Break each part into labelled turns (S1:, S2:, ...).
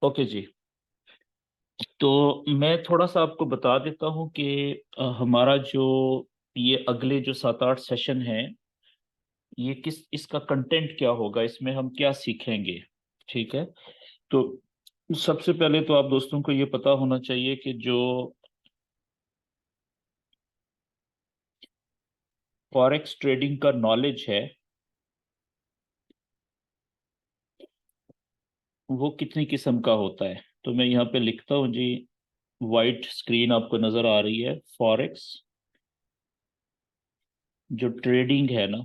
S1: Okay जी। तो मैं थोड़ा सा आपको बता देता हूँ कि हमारा जो ये अगले जो 7-8 सेशन हैं, ये इसका कंटेंट क्या होगा, इसमें हम क्या सीखेंगे। ठीक है। तो सबसे पहले तो आप दोस्तों को ये पता होना चाहिए कि जो फॉरेक्स ट्रेडिंग का नॉलेज है वो कितनी किस्म का होता है। तो मैं यहाँ पे लिखता हूँ जी। वाइट स्क्रीन आपको नजर आ रही है। फॉरेक्स जो ट्रेडिंग है ना,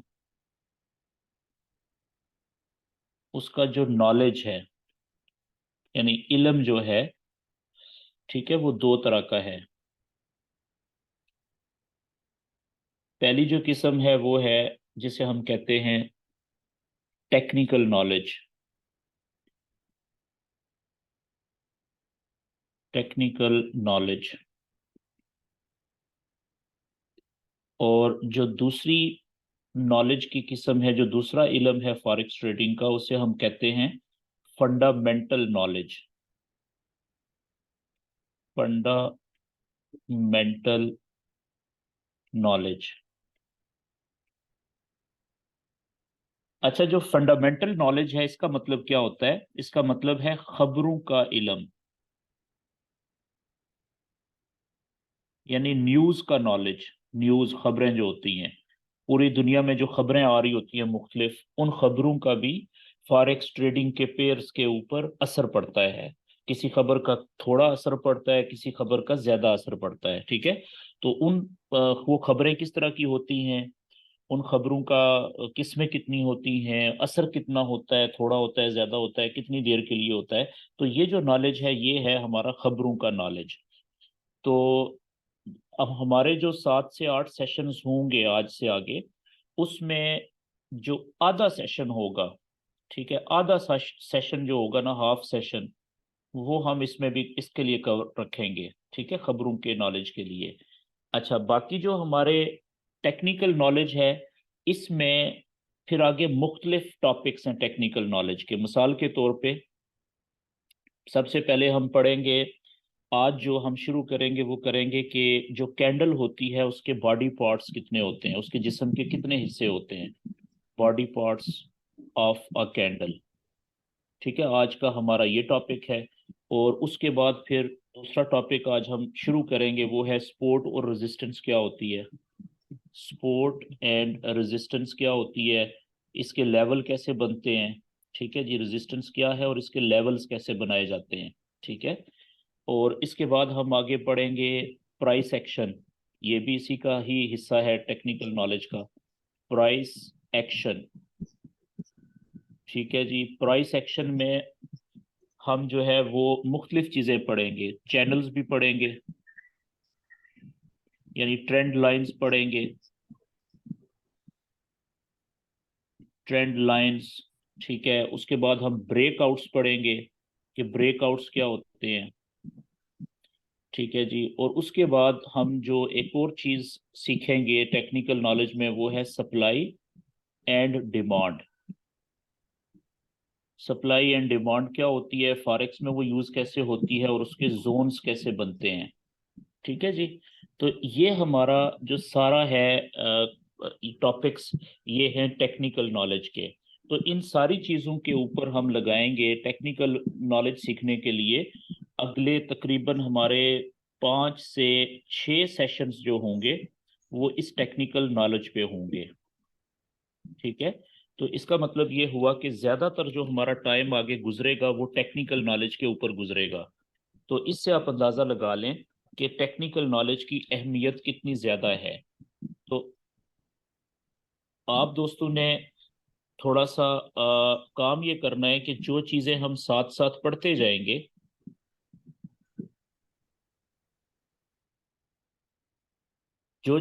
S1: उसका जो नॉलेज है यानी इल्म जो है, ठीक है, वो दो तरह का है। पहली जो किस्म है वो है जिसे हम कहते हैं टेक्निकल नॉलेज। Technical knowledge. और जो दूसरी नॉलेज की किस्म है, जो दूसरा इल्म है फॉरेक्स ट्रेडिंग का, उसे हम कहते हैं फंडामेंटल नॉलेज। Fundamental knowledge. अच्छा, जो फंडामेंटल नॉलेज है इसका मतलब क्या होता है? इसका मतलब है खबरों का इल्म, यानी न्यूज का नॉलेज। न्यूज खबरें जो होती हैं, पूरी दुनिया में जो खबरें आ रही होती हैं मुख्तलिफ, उन खबरों का भी फॉरेक्स ट्रेडिंग के पेयर्स के ऊपर असर पड़ता है। किसी खबर का थोड़ा असर पड़ता है, किसी खबर का ज्यादा असर पड़ता है। ठीक है। तो वो खबरें किस तरह की होती हैं, उन खबरों का किस्में कितनी होती हैं, असर कितना होता है, थोड़ा होता है, ज्यादा होता है, कितनी देर के लिए होता है। तो ये जो नॉलेज है ये है हमारा खबरों का नॉलेज। तो अब हमारे जो 7 से 8 सेशंस होंगे आज से आगे, उसमें जो आधा सेशन होगा, ठीक है, आधा सेशन जो होगा ना, हाफ सेशन, वो हम इसमें भी इसके लिए कवर रखेंगे। ठीक है, खबरों के नॉलेज के लिए। अच्छा, बाकी जो हमारे टेक्निकल नॉलेज है, इसमें फिर आगे मुख्तलिफ टॉपिक्स हैं टेक्निकल नॉलेज के। मिसाल के तौर पे सबसे पहले हम पढ़ेंगे, आज जो हम शुरू करेंगे वो करेंगे कि जो कैंडल होती है उसके बॉडी पार्ट्स कितने होते हैं, उसके जिस्म के कितने हिस्से होते हैं। Body parts of a candle. ठीक है, आज का हमारा ये टॉपिक है। और उसके बाद फिर दूसरा टॉपिक आज हम शुरू करेंगे, वो है सपोर्ट और रेजिस्टेंस क्या होती है। सपोर्ट एंड रेजिस्टेंस क्या होती है, इसके लेवल कैसे बनते हैं। ठीक है जी, रेजिस्टेंस क्या है और इसके लेवल्स कैसे बनाए जाते हैं। ठीक है। और इसके बाद हम आगे पढ़ेंगे प्राइस एक्शन। ये भी इसी का ही हिस्सा है टेक्निकल नॉलेज का। Price action. ठीक है जी, प्राइस एक्शन में हम जो है वो मुख्तलिफ चीजें पढ़ेंगे, चैनल्स भी पढ़ेंगे, यानी ट्रेंड लाइंस पढ़ेंगे। Trend lines. ठीक है, उसके बाद हम ब्रेकआउट्स पढ़ेंगे कि ब्रेकआउट्स क्या होते हैं। ठीक है जी। और उसके बाद हम जो एक और चीज सीखेंगे टेक्निकल नॉलेज में, वो है supply and demand. Supply and demand क्या होती है फॉरेक्स में, वो यूज कैसे होती है और उसके जोन्स कैसे बनते हैं। ठीक है जी। तो ये हमारा जो सारा है टॉपिक्स, ये हैं टेक्निकल नॉलेज के। तो इन सारी चीजों के ऊपर हम लगाएंगे टेक्निकल नॉलेज सीखने के लिए। अगले तकरीबन हमारे 5 से 6 सेशंस जो होंगे वो इस टेक्निकल नॉलेज पे होंगे। ठीक है। तो इसका मतलब ये हुआ कि ज्यादातर जो हमारा टाइम आगे गुजरेगा वो टेक्निकल नॉलेज के ऊपर गुजरेगा। तो इससे आप अंदाजा लगा लें कि टेक्निकल नॉलेज की अहमियत कितनी ज्यादा है। तो आप दोस्तों ने थोड़ा सा काम ये करना है कि जो चीजें हम साथ साथ पढ़ते जाएंगे, जो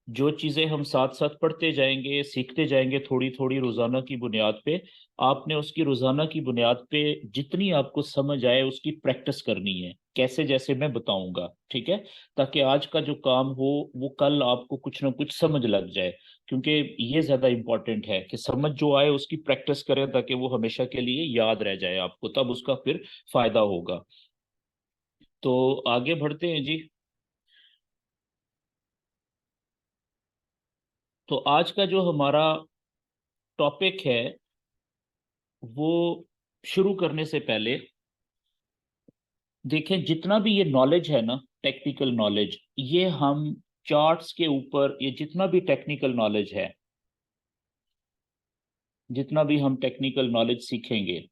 S1: जो चीजें हम साथ साथ पढ़ते जाएंगे, सीखते जाएंगे थोड़ी थोड़ी रोजाना की बुनियाद पे, आपने उसकी रोजाना की बुनियाद पे जितनी आपको समझ आए उसकी प्रैक्टिस करनी है, कैसे, जैसे मैं बताऊंगा। ठीक है। ताकि आज का जो काम हो वो कल आपको कुछ ना कुछ समझ लग जाए। क्योंकि ये ज्यादा इंपॉर्टेंट है कि समझ जो आए उसकी प्रैक्टिस करें ताकि वो हमेशा के लिए याद रह जाए आपको, तब उसका फिर फायदा होगा। तो आगे बढ़ते हैं जी। तो आज का जो हमारा टॉपिक है वो शुरू करने से पहले देखें, जितना भी ये नॉलेज है ना, टेक्निकल नॉलेज, ये हम चार्ट्स के ऊपर, ये जितना भी टेक्निकल नॉलेज है, जितना भी हम टेक्निकल नॉलेज सीखेंगे,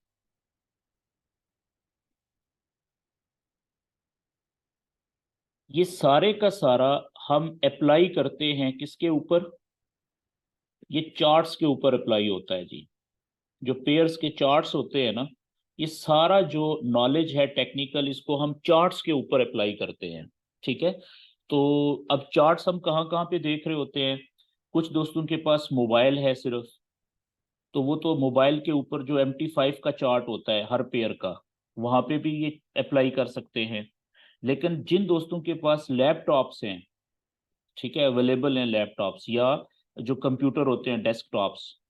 S1: ये सारे का सारा हम अप्लाई करते हैं किसके ऊपर? ये चार्ट्स के ऊपर अप्लाई होता है जी। जो पेयर्स के चार्ट्स होते हैं ना, ये सारा जो नॉलेज है टेक्निकल, इसको हम चार्ट्स के ऊपर अप्लाई करते हैं। ठीक है। तो अब चार्ट्स हम कहाँ कहाँ पे देख रहे होते हैं? कुछ दोस्तों के पास मोबाइल है सिर्फ, तो वो तो मोबाइल के ऊपर जो MT5 का चार्ट होता है हर पेयर का, वहां पे भी ये अप्लाई कर सकते हैं। लेकिन जिन दोस्तों के पास लैपटॉप्स हैं, ठीक है, अवेलेबल हैं लैपटॉप्स, या जो कंप्यूटर होते हैं डेस्कटॉप्स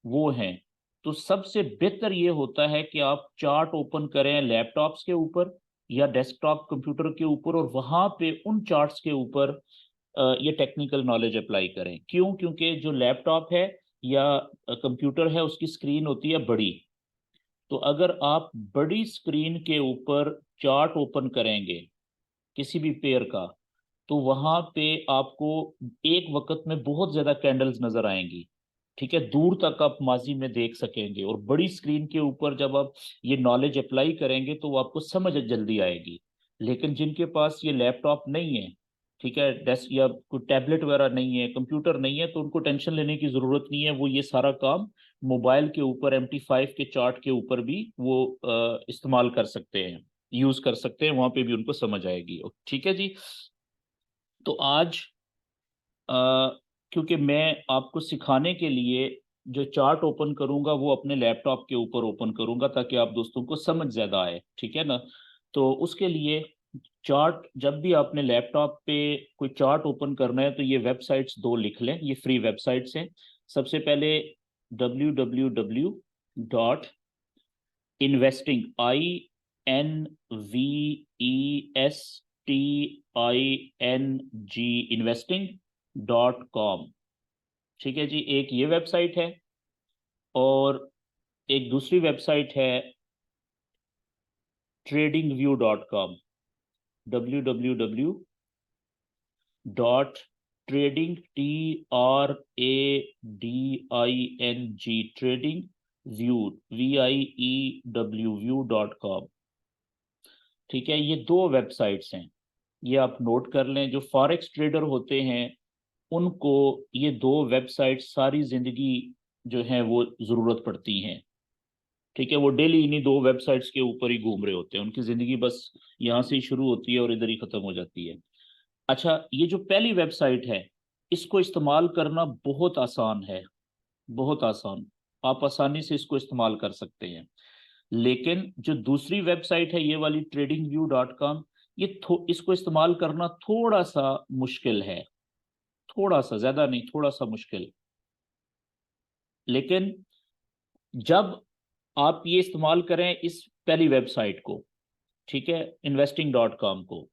S1: वो हैं, तो सबसे बेहतर ये होता है कि आप चार्ट ओपन करें लैपटॉप्स के ऊपर या डेस्कटॉप कंप्यूटर के ऊपर, और वहां पे उन चार्ट्स के ऊपर ये टेक्निकल नॉलेज अप्लाई करें। क्यों? क्योंकि जो लैपटॉप है या कंप्यूटर है, उसकी स्क्रीन होती है बड़ी। तो अगर आप बड़ी स्क्रीन के ऊपर चार्ट ओपन करेंगे किसी भी पेयर का, तो वहां पे आपको एक वक्त में बहुत ज्यादा कैंडल्स नजर आएंगी। ठीक है, दूर तक आप माजी में देख सकेंगे, और बड़ी स्क्रीन के ऊपर जब आप ये नॉलेज अप्लाई करेंगे तो वो आपको समझ जल्दी आएगी। लेकिन जिनके पास ये लैपटॉप नहीं है, ठीक है, डेस्क या कोई टैबलेट वगैरह नहीं है, कंप्यूटर नहीं है, तो उनको टेंशन लेने की जरूरत नहीं है। वो ये सारा काम मोबाइल के ऊपर MT5 के चार्ट के ऊपर भी वो इस्तेमाल कर सकते हैं, यूज कर सकते हैं, वहां पे भी उनको समझ आएगी। ठीक है जी। तो आज अ, क्योंकि मैं आपको सिखाने के लिए जो चार्ट ओपन करूंगा वो अपने लैपटॉप के ऊपर ओपन करूंगा ताकि आप दोस्तों को समझ ज्यादा आए, ठीक है ना। तो उसके लिए चार्ट, जब भी आपने लैपटॉप पे कोई चार्ट ओपन करना है तो ये वेबसाइट्स दो लिख लें, ये फ्री वेबसाइट्स हैं। सबसे पहले www.investing, INVESTING, investing.com। ठीक है जी, एक ये वेबसाइट है, और एक दूसरी वेबसाइट है tradingview.com, www.trading, trading, view, view.com। ठीक है, ये दो वेबसाइट्स हैं, ये आप नोट कर लें। जो फॉरेक्स ट्रेडर होते हैं उनको ये दो वेबसाइट सारी जिंदगी जो है वो जरूरत पड़ती हैं। ठीक है, वो डेली इन्हीं दो वेबसाइट्स के ऊपर ही घूम रहे होते हैं, उनकी जिंदगी बस यहाँ से ही शुरू होती है और इधर ही खत्म हो जाती है। अच्छा, ये जो पहली वेबसाइट है, इसको इस्तेमाल करना बहुत आसान है, बहुत आसान। आप आसानी से इसको इस्तेमाल कर सकते हैं। लेकिन जो दूसरी वेबसाइट है, ये वाली tradingview.com, इसको इस्तेमाल करना थोड़ा सा मुश्किल है, थोड़ा सा, ज्यादा नहीं, थोड़ा सा मुश्किल। लेकिन जब आप ये इस्तेमाल करें इस पहली वेबसाइट को, ठीक है, investing.com को,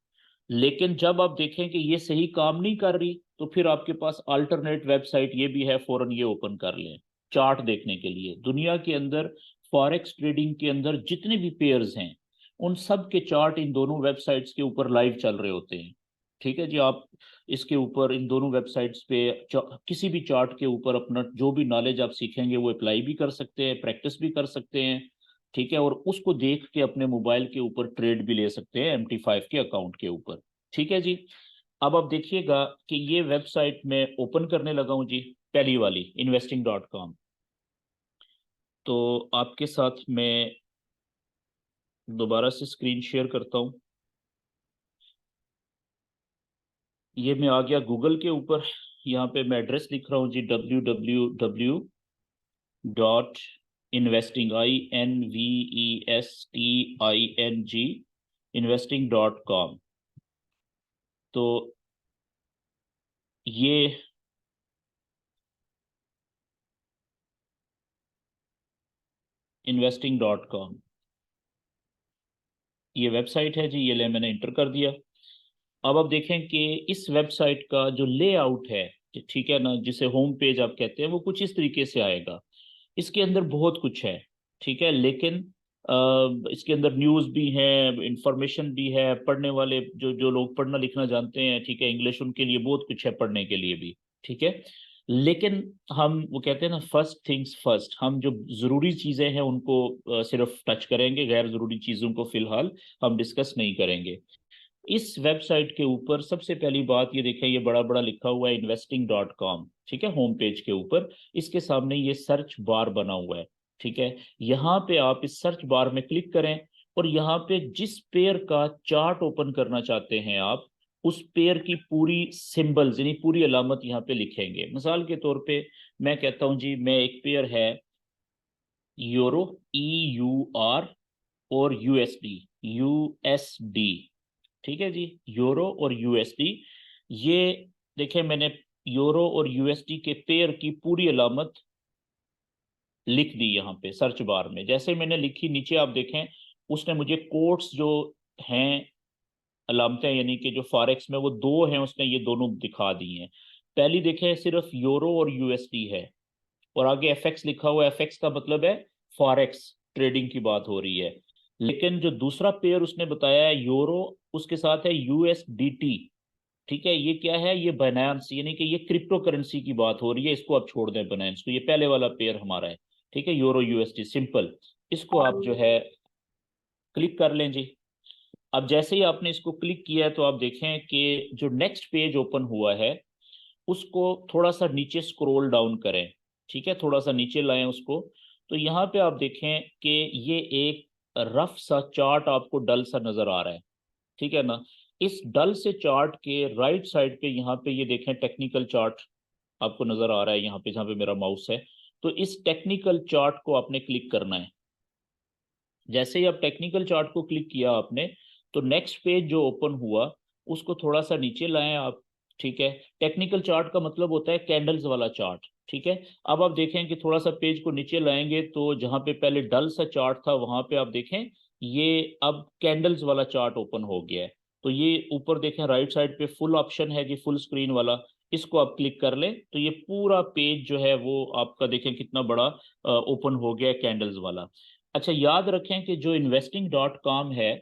S1: लेकिन जब आप देखें कि ये सही काम नहीं कर रही, तो फिर आपके पास अल्टरनेट वेबसाइट ये भी है, फौरन ये ओपन कर लें चार्ट देखने के लिए। दुनिया के अंदर फॉरेक्स ट्रेडिंग के अंदर जितने भी पेयर्स हैं, उन सब के चार्ट इन दोनों वेबसाइट्स के ऊपर लाइव चल रहे होते हैं। ठीक है जी, आप इसके ऊपर इन दोनों वेबसाइट्स पे किसी भी चार्ट के ऊपर अपना जो भी नॉलेज आप सीखेंगे वो अप्लाई भी कर सकते हैं, प्रैक्टिस भी कर सकते हैं। ठीक है, और उसको देख के अपने मोबाइल के ऊपर ट्रेड भी ले सकते हैं MT5 के अकाउंट के ऊपर। ठीक है जी। अब आप देखिएगा कि ये वेबसाइट मैं ओपन करने लगा हूं जी, पहली वाली investing.com। तो आपके साथ मैं दोबारा से स्क्रीन शेयर करता हूं। ये मैं आ गया गूगल के ऊपर, यहाँ पे मैं एड्रेस लिख रहा हूँ जी, www.investing, INVESTING, investing.com। तो ये investing.com, ये वेबसाइट है जी, ये ले मैंने इंटर कर दिया। अब आप देखें कि इस वेबसाइट का जो लेआउट है, ठीक है ना, जिसे होम पेज आप कहते हैं, वो कुछ इस तरीके से आएगा। इसके अंदर बहुत कुछ है, ठीक है, लेकिन इसके अंदर न्यूज़ भी है, इंफॉर्मेशन भी है, पढ़ने वाले जो जो लोग पढ़ना लिखना जानते हैं, ठीक है, इंग्लिश, उनके लिए बहुत कुछ है पढ़ने के लिए भी, ठीक है। लेकिन हम वो कहते हैं ना, फर्स्ट थिंग्स फर्स्ट, हम जो ज़रूरी चीज़ें हैं उनको सिर्फ टच करेंगे, गैर ज़रूरी चीज़ों को फिलहाल हम डिस्कस नहीं करेंगे। इस वेबसाइट के ऊपर सबसे पहली बात ये देखें, ये बड़ा बड़ा लिखा हुआ है investing.com, ठीक है, होम पेज के ऊपर इसके सामने ये सर्च बार बना हुआ है, ठीक है। यहाँ पे आप इस सर्च बार में क्लिक करें और यहाँ पे जिस पेयर का चार्ट ओपन करना चाहते हैं आप, उस पेयर की पूरी सिंबल्स यानी पूरी अलामत यहाँ पे लिखेंगे। मिसाल के तौर पे मैं कहता हूँ जी, मैं एक पेयर है यूरो, EUR, और USD, ठीक है जी, यूरो और USD। ये देखें, मैंने यूरो और USD के पेयर की पूरी अलामत लिख दी यहाँ पे सर्च बार में। जैसे मैंने लिखी, नीचे आप देखें उसने मुझे कोट्स जो हैं, अलामतें, यानी कि जो फॉरेक्स में वो दो हैं, उसने ये दोनों दिखा दी हैं। पहली देखें सिर्फ यूरो और USD है, और आगे FX लिखा हुआ है। FX का मतलब है फॉरेक्स ट्रेडिंग की बात हो रही है। लेकिन जो दूसरा पेयर उसने बताया है यूरो, उसके साथ है USDT, ठीक है। ये क्या है, ये बाइनेंस, यानी कि ये क्रिप्टो करेंसी की बात हो रही है, इसको आप छोड़ दें बाइनेंस को, ये पहले वाला पेयर हमारा है, ठीक है, यूरो USD सिंपल। इसको आप जो है क्लिक कर लें जी। अब जैसे ही आपने इसको क्लिक किया है तो आप देखें कि जो नेक्स्ट पेज ओपन हुआ है उसको थोड़ा सा नीचे स्क्रॉल डाउन करें, ठीक है, थोड़ा सा नीचे लाएं उसको। तो यहाँ पे आप देखें कि ये एक रफ सा चार्ट आपको डल सा नजर आ रहा है, ठीक है ना। इस डल से चार्ट के राइट साइड पे यहाँ पे ये देखें टेक्निकल चार्ट आपको नजर आ रहा है, यहाँ पे जहाँ पे मेरा माउस है। तो इस टेक्निकल चार्ट को आपने क्लिक करना है। जैसे ही आप टेक्निकल चार्ट को क्लिक किया आपने, तो नेक्स्ट पेज जो ओपन हुआ उसको थोड़ा सा नीचे लाएं आप, ठीक है। टेक्निकल चार्ट का मतलब होता है कैंडल्स वाला चार्ट, ठीक है। अब आप देखें कि थोड़ा सा पेज को नीचे लाएंगे तो जहां पे पहले डल सा चार्ट था वहां पे आप देखें ये अब कैंडल्स वाला चार्ट ओपन हो गया है। तो ये ऊपर देखें राइट साइड पे फुल ऑप्शन है कि फुल स्क्रीन वाला, इसको आप क्लिक कर लें तो ये पूरा पेज जो है वो आपका देखें कितना बड़ा ओपन हो गया है कैंडल्स वाला। अच्छा, याद रखें कि जो investing.com है,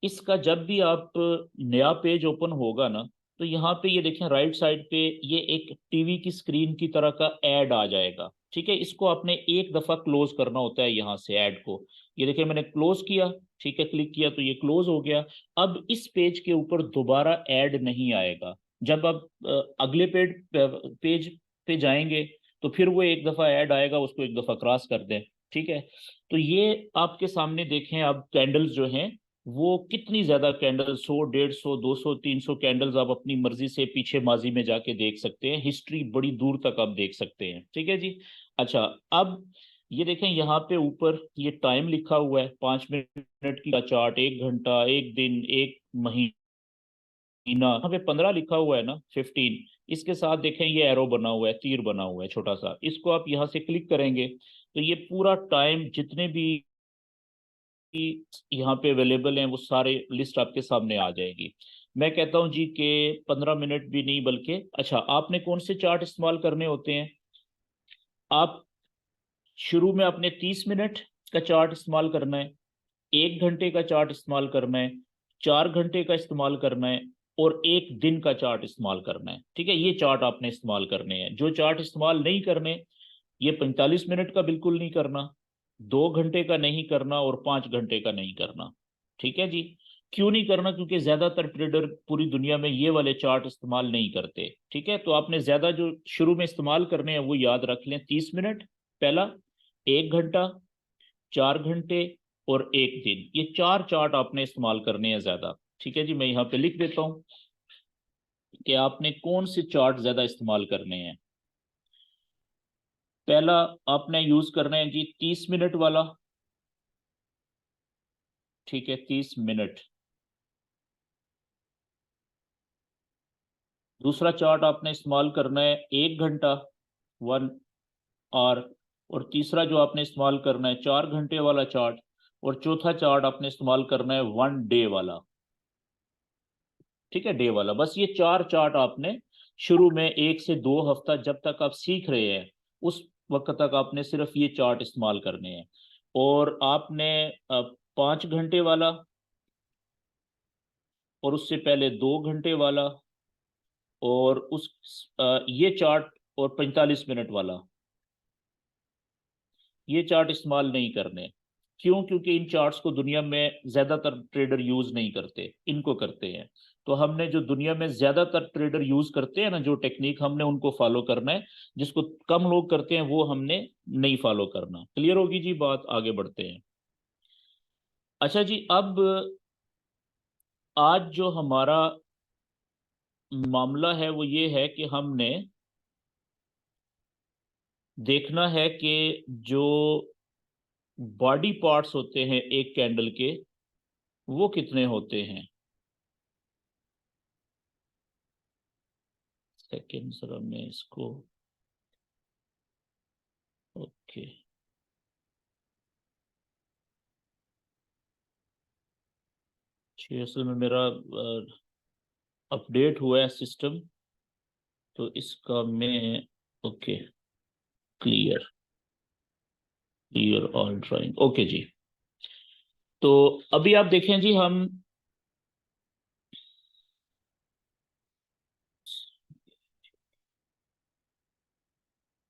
S1: इसका जब भी आप नया पेज ओपन होगा ना, तो यहाँ पे ये देखें राइट साइड पे ये एक टीवी की स्क्रीन की तरह का ऐड आ जाएगा, ठीक है। इसको आपने एक दफा क्लोज करना होता है यहाँ से ऐड को। ये देखिए मैंने क्लोज किया, ठीक है, क्लिक किया तो ये क्लोज हो गया। अब इस पेज के ऊपर दोबारा ऐड नहीं आएगा। जब आप अगले पेज पे जाएंगे तो फिर वो एक दफा ऐड आएगा, उसको एक दफा क्रॉस कर दें, ठीक है। तो ये आपके सामने देखें अब कैंडल्स जो हैं वो कितनी ज्यादा कैंडल, 100, 150, 200, 300 कैंडल्स आप अपनी मर्जी से पीछे माजी में जाके देख सकते हैं। हिस्ट्री बड़ी दूर तक आप देख सकते हैं, ठीक है जी। अच्छा, अब ये देखें यहाँ पे ऊपर ये टाइम लिखा हुआ है, 5 मिनट की चार्ट, 1 घंटा, एक दिन, एक महीना, यहाँ पे 15 लिखा हुआ है ना, 15। इसके साथ देखें ये एरो बना हुआ है, तीर बना हुआ है छोटा सा, इसको आप यहाँ से क्लिक करेंगे तो ये पूरा टाइम जितने भी यहाँ पे अवेलेबल हैं वो सारे लिस्ट आपके सामने आ जाएगी। मैं कहता हूँ जी कि 15 मिनट भी नहीं, बल्कि अच्छा, आपने कौन से चार्ट इस्तेमाल करने होते हैं, आप शुरू में आपने 30 मिनट का चार्ट इस्तेमाल करना है, 1 घंटे का चार्ट इस्तेमाल करना है, 4 घंटे का इस्तेमाल करना है, और 1 दिन का चार्ट इस्तेमाल करना है, ठीक है। ये चार्ट आपने इस्तेमाल करने हैं। जो चार्ट इस्तेमाल नहीं करने, ये 45 मिनट का बिल्कुल नहीं करना, 2 घंटे का नहीं करना, और 5 घंटे का नहीं करना, ठीक है जी। क्यों नहीं करना, क्योंकि ज्यादातर ट्रेडर पूरी दुनिया में ये वाले चार्ट इस्तेमाल नहीं करते, ठीक है। तो आपने ज्यादा जो शुरू में इस्तेमाल करने हैं वो याद रख लें, 30 मिनट पहला, 1 घंटा, 4 घंटे, और 1 दिन, ये 4 चार्ट आपने इस्तेमाल करने हैं ज्यादा, ठीक है जी। मैं यहाँ पे लिख देता हूँ कि आपने कौन से चार्ट ज्यादा इस्तेमाल करने हैं। पहला आपने यूज करना है जी 30 मिनट वाला, ठीक है, 30 मिनट। दूसरा चार्ट आपने इस्तेमाल करना है 1 घंटा, 1 आवर, और तीसरा जो आपने इस्तेमाल करना है 4 घंटे वाला चार्ट, और चौथा चार्ट आपने इस्तेमाल करना है 1 डे वाला। ठीक है, डे वाला। बस ये 4 चार्ट आपने शुरू में 1 से 2 हफ्ता जब तक आप सीख रहे हैं उस वक्त तक आपने सिर्फ ये चार्ट इस्तेमाल करने हैं। और आपने 5 घंटे वाला, और उससे पहले 2 घंटे वाला, और ये चार्ट और 45 मिनट वाला, ये चार्ट इस्तेमाल नहीं करने। क्यों? क्योंकि इन चार्ट्स को दुनिया में ज्यादातर ट्रेडर यूज नहीं करते, इनको करते हैं। तो हमने जो दुनिया में ज्यादातर ट्रेडर यूज करते हैं ना, जो टेक्निक, हमने उनको फॉलो करना है। जिसको कम लोग करते हैं वो हमने नहीं फॉलो करना। क्लियर होगी जी बात? आगे बढ़ते हैं। अच्छा जी, अब आज जो हमारा मामला है वो ये है कि हमने देखना है कि जो बॉडी पार्ट्स होते हैं एक कैंडल के, वो कितने होते हैं। सेकेंड जरा मैं इसको, ओके। असल में मेरा अपडेट हुआ है सिस्टम, तो इसका मैं, okay, clear, clear all drawing, okay जी। तो अभी आप देखें जी, हम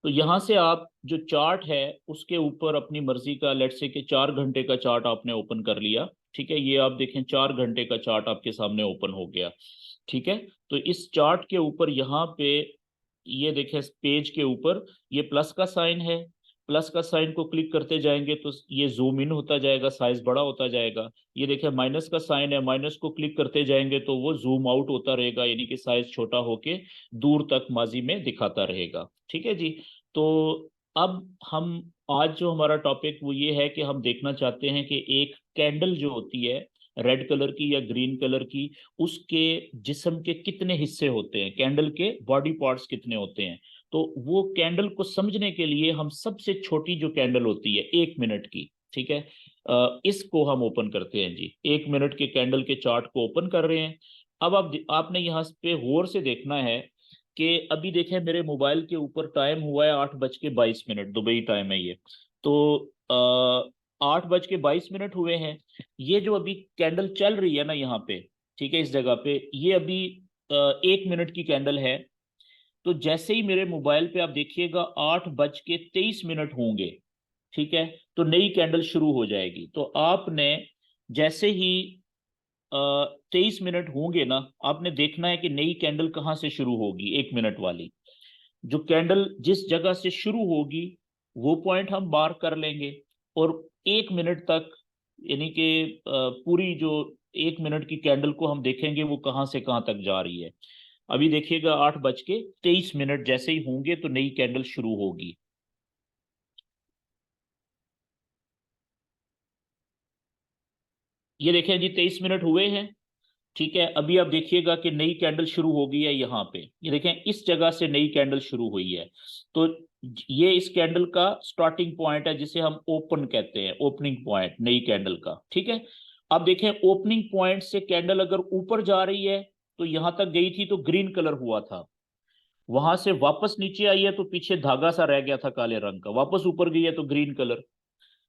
S1: तो यहां से आप जो चार्ट है उसके ऊपर अपनी मर्जी का, लेट्स से कि 4 घंटे का चार्ट आपने ओपन कर लिया। ठीक है, ये आप देखें 4 घंटे का चार्ट आपके सामने ओपन हो गया। ठीक है, तो इस चार्ट के ऊपर यहाँ पे ये देखें, पेज के ऊपर ये प्लस का साइन है। प्लस का साइन को क्लिक करते जाएंगे तो ये जूम इन होता जाएगा, साइज बड़ा होता जाएगा। ये देखें माइनस का साइन है, माइनस को क्लिक करते जाएंगे तो वो जूम आउट होता रहेगा, यानी कि साइज छोटा होके दूर तक माजी में दिखाता रहेगा। ठीक है जी। तो अब हम, आज जो हमारा टॉपिक वो ये है कि हम देखना चाहते हैं कि एक कैंडल जो होती है रेड कलर की या ग्रीन कलर की, उसके जिस्म के कितने हिस्से होते हैं, कैंडल के बॉडी पार्ट्स कितने होते हैं। तो वो कैंडल को समझने के लिए हम सबसे छोटी जो कैंडल होती है 1 मिनट की, ठीक है, इसको हम ओपन करते हैं जी। 1 मिनट के कैंडल के चार्ट को ओपन कर रहे हैं। अब आपने यहाँ पे गौर से देखना है कि अभी देखें मेरे मोबाइल के ऊपर टाइम हुआ है 8:22, दुबई टाइम है ये। तो 8:22 हुए हैं। ये जो अभी कैंडल चल रही है ना यहाँ पे, ठीक है, इस जगह पे, ये अभी 1 मिनट की कैंडल है। तो जैसे ही मेरे मोबाइल पे आप देखिएगा 8:23 होंगे, ठीक है, तो नई कैंडल शुरू हो जाएगी। तो आपने जैसे ही 23 मिनट होंगे ना, आपने देखना है कि नई कैंडल कहाँ से शुरू होगी। 1 मिनट वाली जो कैंडल जिस जगह से शुरू होगी वो पॉइंट हम मार्क कर लेंगे, और 1 मिनट तक, यानी कि पूरी जो 1 मिनट की कैंडल को हम देखेंगे वो कहाँ से कहाँ तक जा रही है। अभी देखिएगा 8:23 जैसे ही होंगे तो नई कैंडल शुरू होगी। ये देखें जी 23 मिनट हुए हैं। ठीक है, अभी आप देखिएगा कि नई कैंडल शुरू हो गई है यहाँ पे। ये देखें इस जगह से नई कैंडल शुरू हुई है। तो ये इस कैंडल का स्टार्टिंग पॉइंट है जिसे हम ओपन कहते हैं, ओपनिंग पॉइंट नई कैंडल का। ठीक है, अब देखें ओपनिंग पॉइंट से कैंडल अगर ऊपर जा रही है तो यहां तक गई थी तो ग्रीन कलर हुआ था, वहां से वापस नीचे आई है तो पीछे धागा सा रह गया था काले रंग का, वापस ऊपर गई है तो ग्रीन कलर।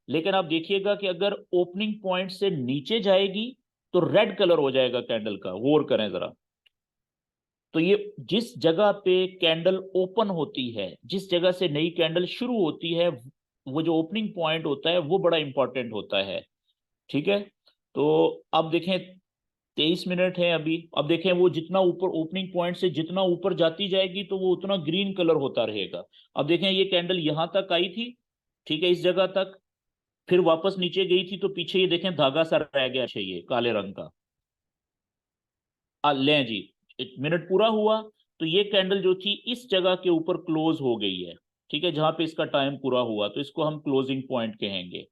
S1: लेकिन आप देखिएगा कि अगर ओपनिंग पॉइंट से नीचे जाएगी तो रेड कलर हो जाएगा कैंडल का। गौर करें जरा। तो ये जिस जगह पे कैंडल ओपन होती है, जिस जगह से नई कैंडल शुरू होती है, वो जो ओपनिंग पॉइंट होता है वो बड़ा इंपॉर्टेंट होता है। ठीक है, तो अब देखें 23 मिनट है अभी। अब देखें वो जितना ऊपर ओपनिंग पॉइंट से जितना ऊपर जाती जाएगी तो वो उतना ग्रीन कलर होता रहेगा। अब देखें ये कैंडल यहां तक आई थी, ठीक है, इस जगह तक, फिर वापस नीचे गई थी तो पीछे ये देखें धागा सा रह गया चाहिए काले रंग का। लें जी, 1 मिनट पूरा हुआ तो ये कैंडल जो थी इस जगह के ऊपर क्लोज हो गई है। ठीक है, जहां पे इसका टाइम पूरा हुआ तो इसको हम क्लोजिंग पॉइंट कहेंगे।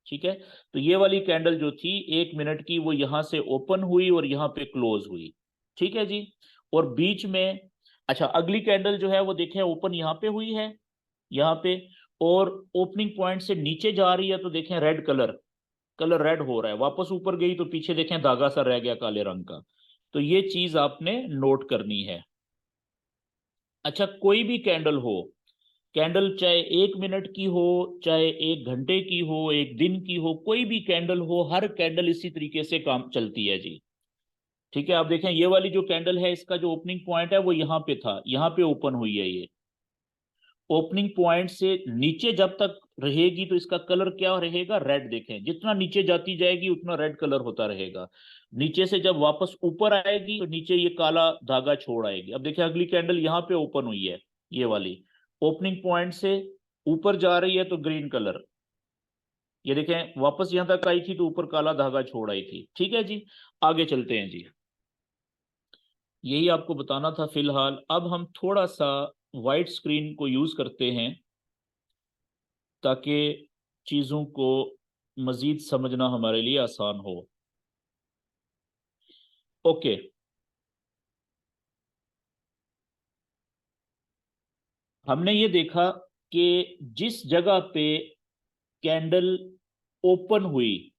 S1: ठीक है, तो ये वाली कैंडल जो थी 1 मिनट की वो यहां से ओपन हुई और यहाँ पे क्लोज हुई। ठीक है जी, और बीच में, अच्छा, अगली कैंडल जो है वो देखें ओपन यहाँ पे हुई है, यहाँ पे, और ओपनिंग पॉइंट से नीचे जा रही है तो देखें रेड कलर रेड हो रहा है, वापस ऊपर गई तो पीछे देखें धागा सा रह गया काले रंग का। तो ये चीज आपने नोट करनी है। अच्छा, कोई भी कैंडल हो, कैंडल चाहे 1 मिनट की हो, चाहे 1 घंटे की हो, 1 दिन की हो, कोई भी कैंडल हो, हर कैंडल इसी तरीके से काम चलती है जी। ठीक है, आप देखें ये वाली जो कैंडल है इसका जो ओपनिंग पॉइंट है वो यहाँ पे था, यहाँ पे ओपन हुई है ये। ओपनिंग पॉइंट से नीचे जब तक रहेगी तो इसका कलर क्या रहेगा, रेड। देखें जितना नीचे जाती जाएगी उतना रेड कलर होता रहेगा। नीचे से जब वापस ऊपर आएगी तो नीचे ये काला धागा छोड़ आएगी। अब देखें अगली कैंडल यहाँ पे ओपन हुई है, ये वाली ओपनिंग पॉइंट से ऊपर जा रही है तो ग्रीन कलर, ये देखें वापस यहां तक आई थी तो ऊपर काला धागा छोड़ आई थी। ठीक है जी, आगे चलते हैं जी। यही आपको बताना था फिलहाल। अब हम थोड़ा सा वाइट स्क्रीन को यूज करते हैं ताकि चीजों को मजीद समझना हमारे लिए आसान हो। ओके, हमने ये देखा कि जिस जगह पे कैंडल ओपन हुई,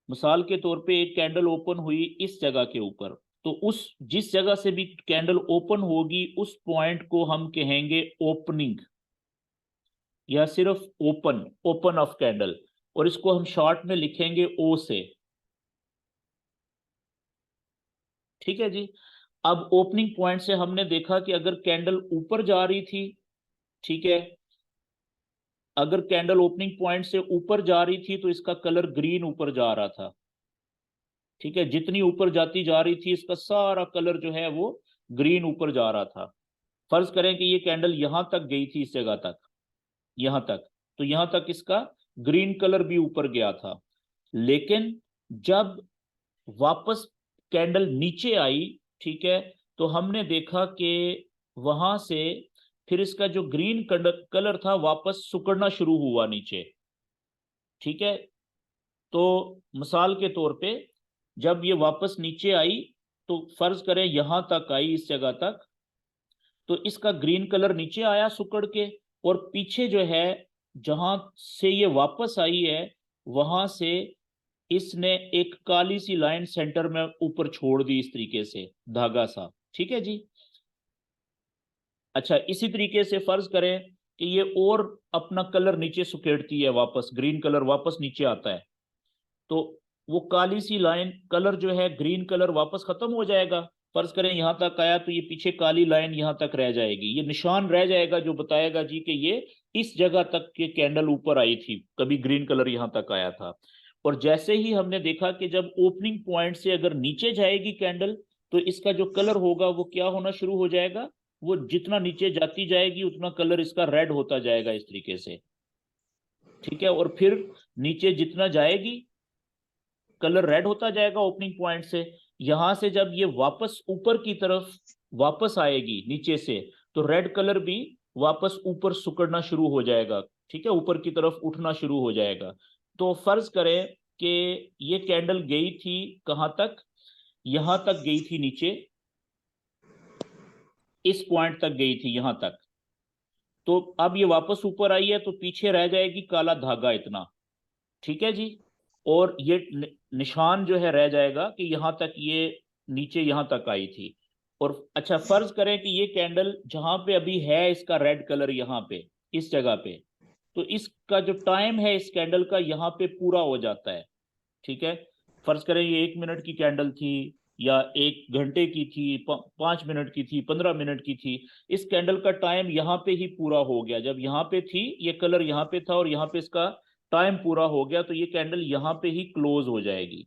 S1: मिसाल के तौर पे एक कैंडल ओपन हुई इस जगह के ऊपर, तो उस जिस जगह से भी कैंडल ओपन होगी उस पॉइंट को हम कहेंगे ओपनिंग, या सिर्फ ओपन ऑफ कैंडल, और इसको हम शॉर्ट में लिखेंगे ओ से। ठीक है जी। अब ओपनिंग पॉइंट से हमने देखा कि अगर कैंडल ऊपर जा रही थी, ठीक है, अगर कैंडल ओपनिंग पॉइंट से ऊपर जा रही थी तो इसका कलर ग्रीन ऊपर जा रहा था। ठीक है, जितनी ऊपर जाती जा रही थी इसका सारा कलर जो है वो ग्रीन ऊपर जा रहा था। फर्ज करें कि ये कैंडल यहां तक गई थी, इस जगह तक, यहां तक, तो यहां तक इसका ग्रीन कलर भी ऊपर गया था। लेकिन जब वापस कैंडल नीचे आई, ठीक है, तो हमने देखा कि वहां से फिर इसका जो ग्रीन कलर था वापस सिकुड़ना शुरू हुआ नीचे। ठीक है, तो मिसाल के तौर पे जब ये वापस नीचे आई तो फर्ज करें यहां तक आई, इस जगह तक, तो इसका ग्रीन कलर नीचे आया सिकुड़ के, और पीछे जो है जहां से ये वापस आई है वहां से इसने एक काली सी लाइन सेंटर में ऊपर छोड़ दी, इस तरीके से धागा सा। ठीक है जी। अच्छा, इसी तरीके से फर्ज करें कि ये और अपना कलर नीचे सुकेड़ती है, वापस ग्रीन कलर वापस नीचे आता है, तो वो काली सी लाइन कलर जो है ग्रीन कलर वापस खत्म हो जाएगा। फर्ज करें यहां तक आया तो ये पीछे काली लाइन यहां तक रह जाएगी, ये निशान रह जाएगा जो बताएगा जी कि ये इस जगह तक के कैंडल ऊपर आई थी, कभी ग्रीन कलर यहां तक आया था। और जैसे ही हमने देखा कि जब ओपनिंग पॉइंट से अगर नीचे जाएगी कैंडल तो इसका जो कलर होगा वो क्या होना शुरू हो जाएगा, वो जितना नीचे जाती जाएगी उतना कलर इसका रेड होता जाएगा, इस तरीके से। ठीक है, और फिर नीचे जितना जाएगी कलर रेड होता जाएगा ओपनिंग पॉइंट से। यहां से जब ये वापस ऊपर की तरफ वापस आएगी नीचे से तो रेड कलर भी वापस ऊपर सिकुड़ना शुरू हो जाएगा। ठीक है, ऊपर की तरफ उठना शुरू हो जाएगा। तो फर्ज करें कि ये कैंडल गई थी कहां तक, यहां तक गई थी नीचे, इस पॉइंट तक गई थी यहां तक, तो अब ये वापस ऊपर आई है तो पीछे रह जाएगी काला धागा इतना। ठीक है जी, और ये निशान जो है रह जाएगा कि यहां तक ये नीचे यहां तक आई थी। और अच्छा, फर्ज करें कि ये कैंडल जहां पे अभी है इसका रेड कलर यहाँ पे इस जगह पे, तो इसका जो टाइम है इस कैंडल का यहाँ पे पूरा हो जाता है। ठीक है, फर्ज करें ये 1 मिनट की कैंडल थी या 1 घंटे की थी, 5 मिनट की थी, 15 मिनट की थी, इस कैंडल का टाइम यहाँ पे ही पूरा हो गया। जब यहाँ पे थी ये कलर यहाँ पे था और यहाँ पे इसका टाइम पूरा हो गया तो ये कैंडल यहाँ पे ही क्लोज हो जाएगी।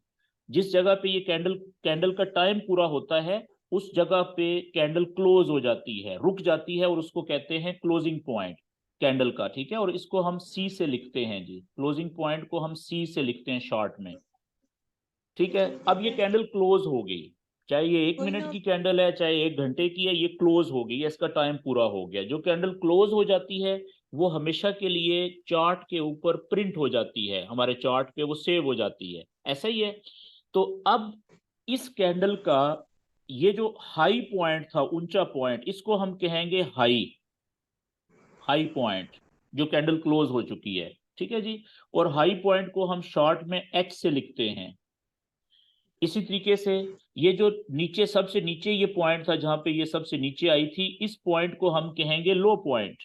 S1: जिस जगह पे ये कैंडल कैंडल का टाइम पूरा होता है उस जगह पे कैंडल क्लोज हो जाती है, रुक जाती है, और उसको कहते हैं क्लोजिंग पॉइंट कैंडल का। ठीक है, और इसको हम सी से लिखते हैं जी, क्लोजिंग पॉइंट को हम सी से लिखते हैं शॉर्ट में। ठीक है, अब ये कैंडल क्लोज हो गई, चाहे ये 1 मिनट की कैंडल है चाहे 1 घंटे की है, ये क्लोज हो गई, इसका टाइम पूरा हो गया। जो कैंडल क्लोज हो जाती है वो हमेशा के लिए चार्ट के ऊपर प्रिंट हो जाती है, हमारे चार्ट पे वो सेव हो जाती है, ऐसा ही है। तो अब इस कैंडल का ये जो हाई पॉइंट था, ऊंचा पॉइंट, इसको हम कहेंगे हाई। हाई पॉइंट जो कैंडल क्लोज हो चुकी है, ठीक है जी। और हाई पॉइंट को हम शॉर्ट में एच से लिखते हैं। इसी तरीके से ये जो नीचे सबसे नीचे ये पॉइंट था जहां पे ये सबसे नीचे आई थी, इस पॉइंट को हम कहेंगे लो पॉइंट,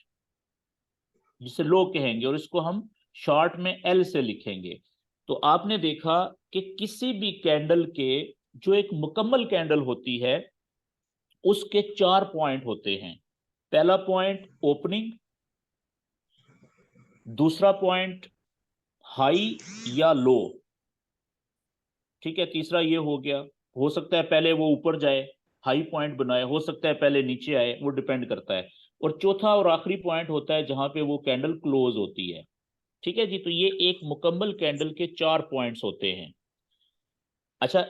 S1: जिसे लो कहेंगे, और इसको हम शॉर्ट में एल से लिखेंगे। तो आपने देखा कि किसी भी कैंडल के, जो एक मुकम्मल कैंडल होती है, उसके 4 पॉइंट होते हैं। पहला पॉइंट ओपनिंग, दूसरा पॉइंट हाई या लो, ठीक है, तीसरा ये हो गया, हो सकता है पहले वो ऊपर जाए हाई पॉइंट बनाए, हो सकता है पहले नीचे आए, वो डिपेंड करता है। और चौथा और आखिरी पॉइंट होता है जहां पे वो कैंडल क्लोज होती है, ठीक है जी। तो ये एक मुकम्मल कैंडल के 4 पॉइंट्स होते हैं। अच्छा,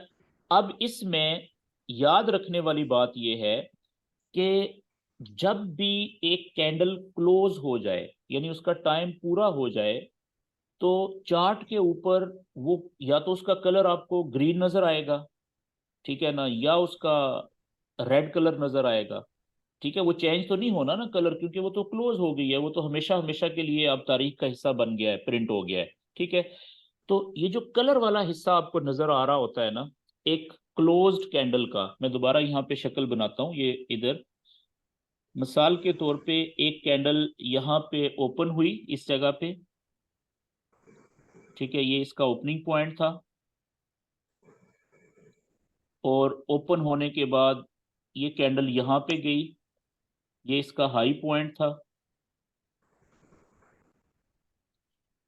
S1: अब इसमें याद रखने वाली बात यह है कि जब भी एक कैंडल क्लोज हो जाए, यानी उसका टाइम पूरा हो जाए, तो चार्ट के ऊपर वो या तो उसका कलर आपको ग्रीन नजर आएगा, ठीक है ना, या उसका रेड कलर नजर आएगा, ठीक है। वो चेंज तो नहीं होना ना कलर, क्योंकि वो तो क्लोज हो गई है, वो तो हमेशा हमेशा के लिए अब तारीख का हिस्सा बन गया है, प्रिंट हो गया है, ठीक है। तो ये जो कलर वाला हिस्सा आपको नजर आ रहा होता है ना, एक क्लोज्ड कैंडल का, मैं दोबारा यहाँ पे शक्ल बनाता हूँ, ये इधर मिसाल के तौर पे एक कैंडल यहाँ पे ओपन हुई इस जगह पे, ठीक है, ये इसका ओपनिंग पॉइंट था, और ओपन होने के बाद ये कैंडल यहाँ पे गई, ये इसका हाई पॉइंट था,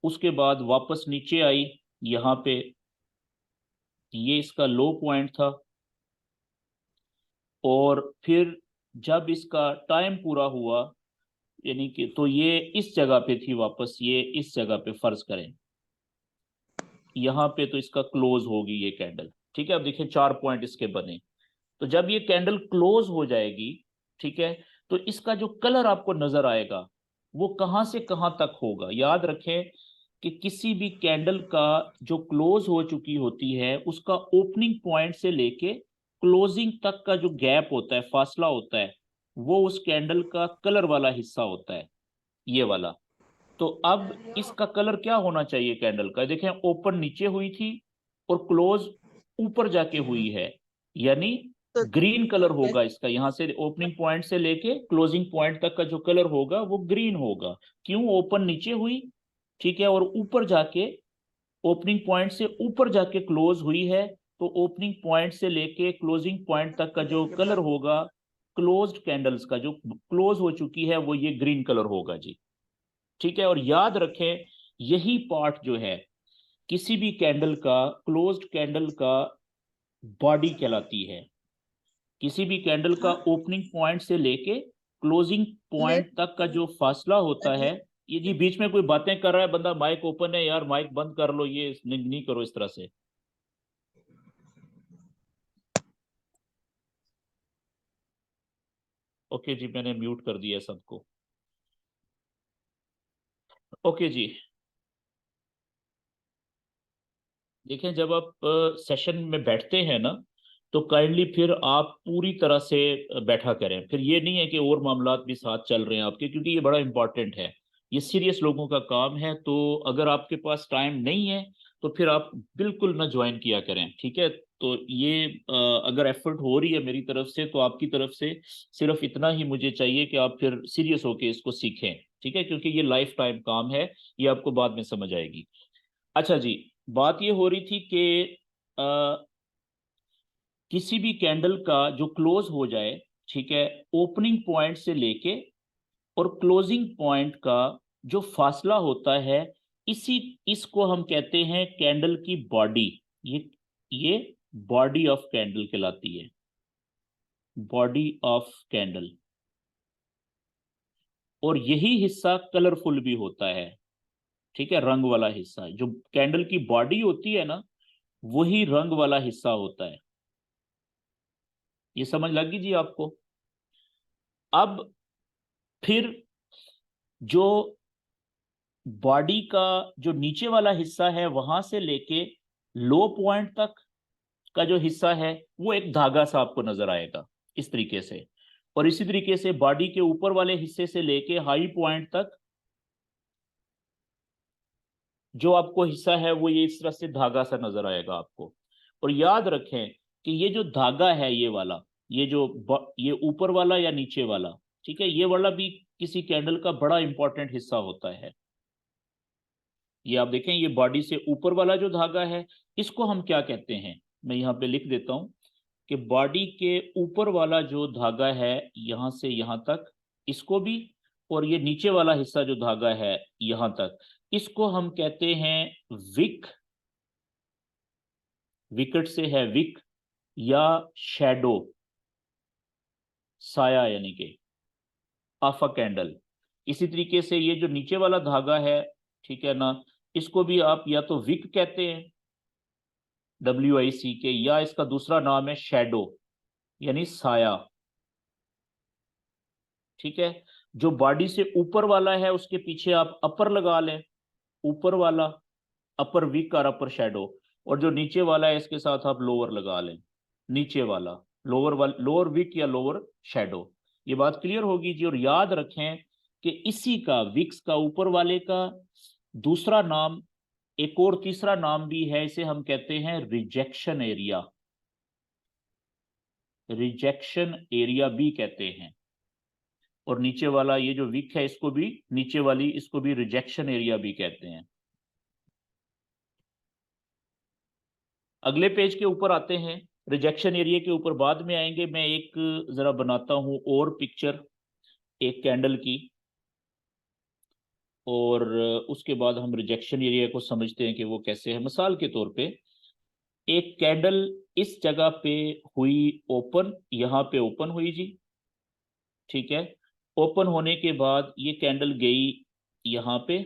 S1: उसके बाद वापस नीचे आई यहाँ पे, ये इसका लो पॉइंट था, और फिर जब इसका टाइम पूरा हुआ, यानी कि तो ये इस जगह पे थी, वापस ये इस जगह पे फर्ज करें, यहाँ पे तो इसका क्लोज होगी ये कैंडल, ठीक है। अब देखिए 4 पॉइंट इसके बने। तो जब ये कैंडल क्लोज हो जाएगी, ठीक है, तो इसका जो कलर आपको नजर आएगा वो कहां से कहां तक होगा। याद रखें कि किसी भी कैंडल का जो क्लोज हो चुकी होती है, उसका ओपनिंग पॉइंट से लेके क्लोजिंग तक का जो गैप होता है, फासला होता है, वो उस कैंडल का कलर वाला हिस्सा होता है, ये वाला। तो अब इसका कलर क्या होना चाहिए कैंडल का, देखें ओपन नीचे हुई थी और क्लोज ऊपर जाके हुई है, यानी
S2: तो
S1: ग्रीन कलर होगा इसका, यहां से ओपनिंग पॉइंट से लेके क्लोजिंग पॉइंट तक का जो कलर होगा वो ग्रीन होगा। क्यों, ओपन नीचे हुई, ठीक है, और ऊपर जाके ओपनिंग पॉइंट से ऊपर जाके क्लोज हुई है, तो ओपनिंग पॉइंट से लेके क्लोजिंग पॉइंट तक का जो कलर होगा क्लोज्ड कैंडल्स का, जो क्लोज हो चुकी है, वो ये ग्रीन कलर होगा जी, ठीक है। और याद रखें यही पार्ट जो है किसी भी कैंडल का, क्लोज्ड कैंडल का बॉडी कहलाती है। किसी भी कैंडल का ओपनिंग पॉइंट से लेके क्लोजिंग
S2: ले
S1: पॉइंट तक का जो फासला होता है, ये जी बीच में कोई बातें कर रहा है बंदा, माइक ओपन है यार, माइक बंद कर लो, ये नहीं करो इस तरह से। ओके जी, मैंने म्यूट कर दिया सबको। ओके जी, देखें जब आप सेशन में बैठते हैं ना, तो काइंडली फिर आप पूरी तरह से बैठा करें, फिर ये नहीं है कि और मामलात भी साथ चल रहे हैं आपके, क्योंकि ये बड़ा इंपॉर्टेंट है, ये सीरियस लोगों का काम है। तो अगर आपके पास टाइम नहीं है तो फिर आप बिल्कुल ना ज्वाइन किया करें, ठीक है। तो ये अगर एफर्ट हो रही है मेरी तरफ से, तो आपकी तरफ से सिर्फ इतना ही मुझे चाहिए कि आप फिर सीरियस होके इसको सीखें, ठीक है, क्योंकि ये लाइफ टाइम काम है, ये आपको बाद में समझ आएगी। अच्छा जी, बात ये हो रही थी कि किसी भी कैंडल का जो क्लोज हो जाए, ठीक है, ओपनिंग पॉइंट से लेके और क्लोजिंग पॉइंट का जो फासला होता है, इसी इसको हम कहते हैं कैंडल की बॉडी। ये बॉडी ऑफ कैंडल कहलाती है, बॉडी ऑफ कैंडल। और यही हिस्सा कलरफुल भी होता है, ठीक है, रंग वाला हिस्सा, जो कैंडल की बॉडी होती है ना, वही रंग वाला हिस्सा होता है। ये समझ लगी जी आपको। अब फिर जो बॉडी का जो नीचे वाला हिस्सा है, वहां से लेके लो पॉइंट तक का जो हिस्सा है, वो एक धागा सा आपको नजर आएगा इस तरीके से। और इसी तरीके से बॉडी के ऊपर वाले हिस्से से लेके हाई पॉइंट तक जो आपको हिस्सा है वो ये इस तरह से धागा सा नजर आएगा आपको। और याद रखें कि ये जो धागा है ये वाला, ये ऊपर वाला या नीचे वाला, ठीक है, ये वाला भी किसी कैंडल का बड़ा इंपॉर्टेंट हिस्सा होता है। ये आप देखें, ये बॉडी से ऊपर वाला जो धागा है इसको हम क्या कहते हैं, मैं यहाँ पे लिख देता हूं कि बॉडी के ऊपर वाला जो धागा है यहां से यहां तक, इसको भी, और ये नीचे वाला हिस्सा जो धागा है यहां तक, इसको हम कहते हैं विक, विकेट से है विक, या शैडो, साया यानी कि ऑफ अ कैंडल। इसी तरीके से ये जो नीचे वाला धागा है, ठीक है ना, इसको भी आप या तो विक कहते हैं, WIC के, या इसका दूसरा नाम है शैडो यानी साया, ठीक है। जो बॉडी से ऊपर वाला है उसके पीछे आप अपर लगा लें, ऊपर वाला अपर विक और अपर शैडो, और जो नीचे वाला है इसके साथ आप लोअर लगा लें, नीचे वाला लोअर विक या लोअर शैडो। ये बात क्लियर होगी जी। और याद रखें कि इसी का, विक्स का ऊपर वाले का दूसरा नाम, एक और तीसरा नाम भी है, इसे हम कहते हैं रिजेक्शन एरिया, रिजेक्शन एरिया भी कहते हैं। और नीचे वाला ये जो विक है इसको भी, नीचे वाली इसको भी रिजेक्शन एरिया भी कहते हैं। अगले पेज के ऊपर आते हैं, रिजेक्शन एरिया के ऊपर बाद में आएंगे। मैं एक जरा बनाता हूं और पिक्चर एक कैंडल की, और उसके बाद हम रिजेक्शन एरिया को समझते हैं कि वो कैसे है। मिसाल के तौर पे एक कैंडल इस जगह पे हुई ओपन, यहां पे ओपन हुई जी, ठीक है। ओपन होने के बाद ये कैंडल गई यहाँ पे,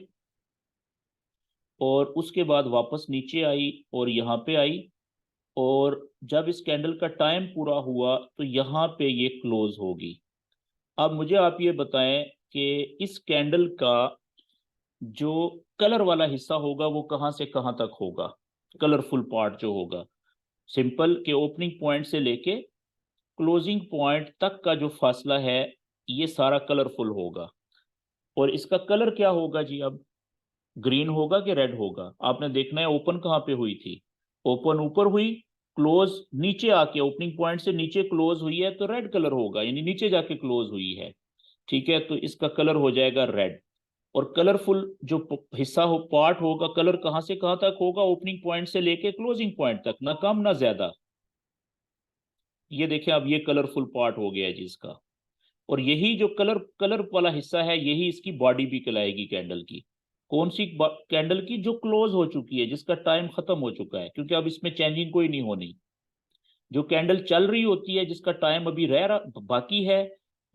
S1: और उसके बाद वापस नीचे आई और यहाँ पे आई, और जब इस कैंडल का टाइम पूरा हुआ तो यहाँ पे ये क्लोज होगी। अब मुझे आप ये बताएं कि इस कैंडल का जो कलर वाला हिस्सा होगा वो कहाँ से कहाँ तक होगा, कलरफुल पार्ट जो होगा। सिंपल के ओपनिंग पॉइंट से लेके क्लोजिंग पॉइंट तक का जो फासला है ये सारा कलरफुल होगा। और इसका कलर क्या होगा जी? अब ग्रीन होगा कि रेड होगा? आपने देखना है ओपन कहाँ पे हुई थी, ओपन ऊपर हुई, क्लोज नीचे आके ओपनिंग पॉइंट से नीचे क्लोज हुई है तो रेड कलर होगा, यानी नीचे जाके क्लोज हुई है, ठीक है। तो इसका कलर हो जाएगा रेड। और कलरफुल जो हिस्सा हो, पार्ट होगा, कलर कहाँ से कहाँ तक होगा? ओपनिंग पॉइंट से लेके क्लोजिंग पॉइंट तक, ना कम ना ज्यादा। ये देखें, अब ये कलरफुल पार्ट हो गया है जी इसका। और यही जो कलर वाला हिस्सा है यही इसकी बॉडी भी कहलाएगी कैंडल की। कौन सी कैंडल की? जो क्लोज हो चुकी है, जिसका टाइम खत्म हो चुका है, क्योंकि अब इसमें चेंजिंग कोई नहीं होनी। जो कैंडल चल रही होती है, जिसका टाइम अभी रह रहा बाकी है,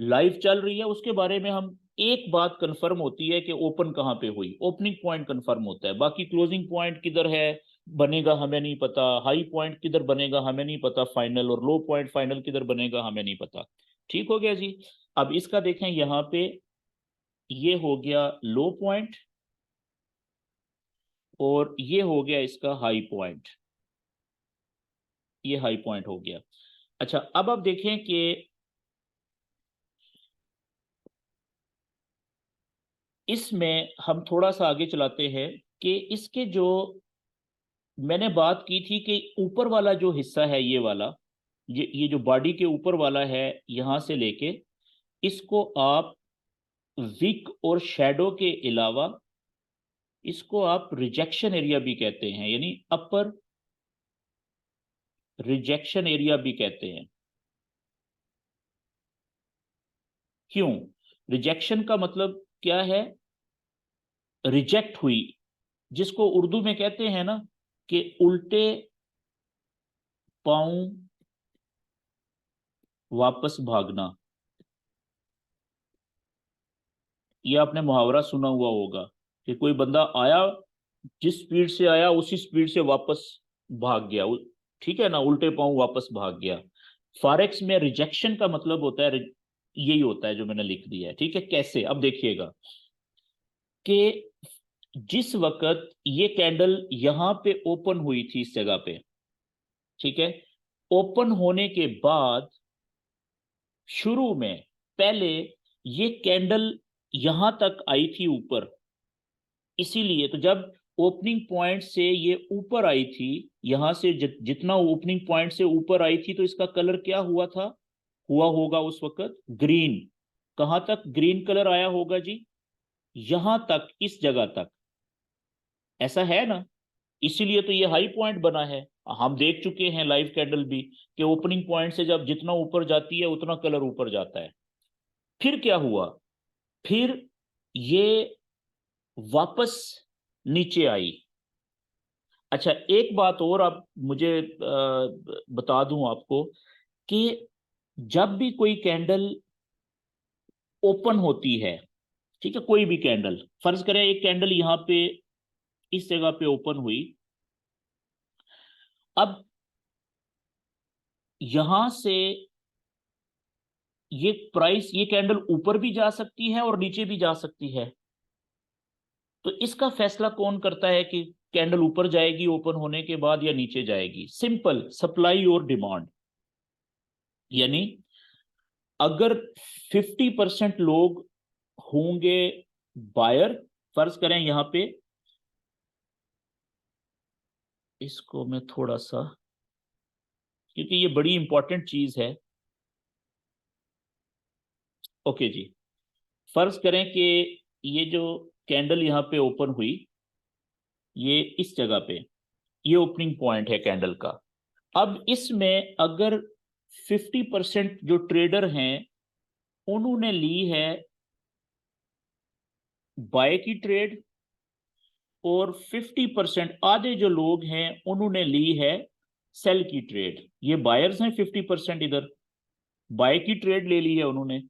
S1: लाइव चल रही है, उसके बारे में हम एक बात कंफर्म होती है कि ओपन कहाँ पे हुई, ओपनिंग पॉइंट कंफर्म होता है। बाकी क्लोजिंग पॉइंट किधर है बनेगा हमें नहीं पता, हाई पॉइंट किधर बनेगा हमें नहीं पता फाइनल, और लो पॉइंट फाइनल किधर बनेगा हमें नहीं पता। ठीक हो गया जी। अब इसका देखें, यहाँ पे ये हो गया लो पॉइंट, और ये हो गया इसका हाई पॉइंट, ये हाई पॉइंट हो गया। अच्छा, अब आप देखें कि इसमें हम थोड़ा सा आगे चलाते हैं कि इसके जो मैंने बात की थी कि ऊपर वाला जो हिस्सा है ये वाला, ये जो बॉडी के ऊपर वाला है, यहां से लेके इसको आप विक और शैडो के अलावा इसको आप रिजेक्शन एरिया भी कहते हैं, यानी अपर रिजेक्शन एरिया भी कहते हैं। क्यों? रिजेक्शन का मतलब क्या है? रिजेक्ट हुई, जिसको उर्दू में कहते हैं ना कि उल्टे पांव वापस भागना। ये आपने मुहावरा सुना हुआ होगा कि कोई बंदा आया, जिस स्पीड से आया उसी स्पीड से वापस भाग गया, ठीक है ना, उल्टे पांव वापस भाग गया। फॉरेक्स में रिजेक्शन का मतलब होता है, यही होता है जो मैंने लिख दिया है, ठीक है। कैसे? अब देखिएगा कि जिस वक्त ये कैंडल यहां पे ओपन हुई थी इस जगह पे, ठीक है, ओपन होने के बाद शुरू में पहले ये कैंडल यहां तक आई थी ऊपर, इसीलिए तो जब ओपनिंग पॉइंट से ये ऊपर आई थी, यहां से जितना ओपनिंग पॉइंट से ऊपर आई थी, तो इसका कलर क्या हुआ था, हुआ होगा उस वक्त ग्रीन। कहां तक ग्रीन कलर आया होगा जी, यहां तक, इस जगह तक, ऐसा है ना। इसीलिए तो ये हाई पॉइंट बना है। हम देख चुके हैं लाइव कैंडल भी कि ओपनिंग पॉइंट से जब जितना ऊपर जाती है उतना कलर ऊपर जाता है। फिर क्या हुआ, फिर ये वापस नीचे आई। अच्छा, एक बात और आप मुझे बता दूं आपको कि जब भी कोई कैंडल ओपन होती है, ठीक है, कोई भी कैंडल, फर्ज करें एक कैंडल यहां पे इस जगह पे ओपन हुई, अब यहां से ये प्राइस, ये कैंडल ऊपर भी जा सकती है और नीचे भी जा सकती है। तो इसका फैसला कौन करता है कि कैंडल ऊपर जाएगी ओपन होने के बाद या नीचे जाएगी? सिंपल, सप्लाई और डिमांड। यानी अगर 50% लोग होंगे बायर, फर्ज करें यहां पे, इसको मैं थोड़ा सा, क्योंकि ये बड़ी इंपॉर्टेंट चीज है। ओके जी, फर्ज करें कि ये जो कैंडल यहां पे ओपन हुई, ये इस जगह पे, ये ओपनिंग पॉइंट है कैंडल का। अब इसमें अगर 50% जो ट्रेडर हैं उन्होंने ली है बाय की ट्रेड, और 50% आधे जो लोग हैं उन्होंने ली है सेल की ट्रेड। ये बायर्स हैं 50%, इधर बाय की ट्रेड ले ली है उन्होंने,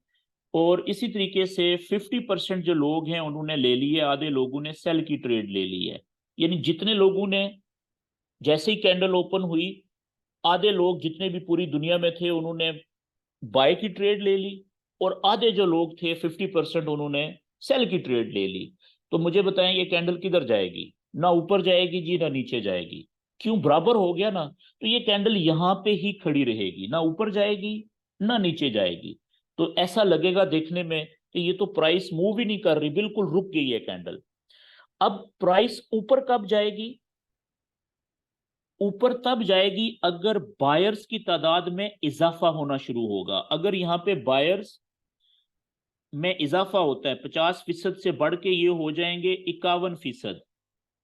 S1: और इसी तरीके से 50% जो लोग हैं उन्होंने ले ली है, आधे लोगों ने सेल की ट्रेड ले ली है। यानी जितने लोगों ने, जैसे ही कैंडल ओपन हुई, आधे लोग जितने भी पूरी दुनिया में थे उन्होंने बाय की ट्रेड ले ली, और आधे जो लोग थे 50% उन्होंने सेल की ट्रेड ले ली। तो मुझे बताएं ये कैंडल किधर जाएगी? ना ऊपर जाएगी जी, ना नीचे जाएगी। क्यों? बराबर हो गया ना। तो ये कैंडल यहां पे ही खड़ी रहेगी, ना ऊपर जाएगी ना नीचे जाएगी। तो ऐसा लगेगा देखने में कि ये तो प्राइस मूव ही नहीं कर रही, बिल्कुल रुक गई है कैंडल। अब प्राइस ऊपर कब जाएगी? ऊपर तब जाएगी अगर बायर्स की तादाद में इजाफा होना शुरू होगा। अगर यहाँ पे बायर्स में इजाफा होता है, 50% से बढ़ के ये हो जाएंगे 51%,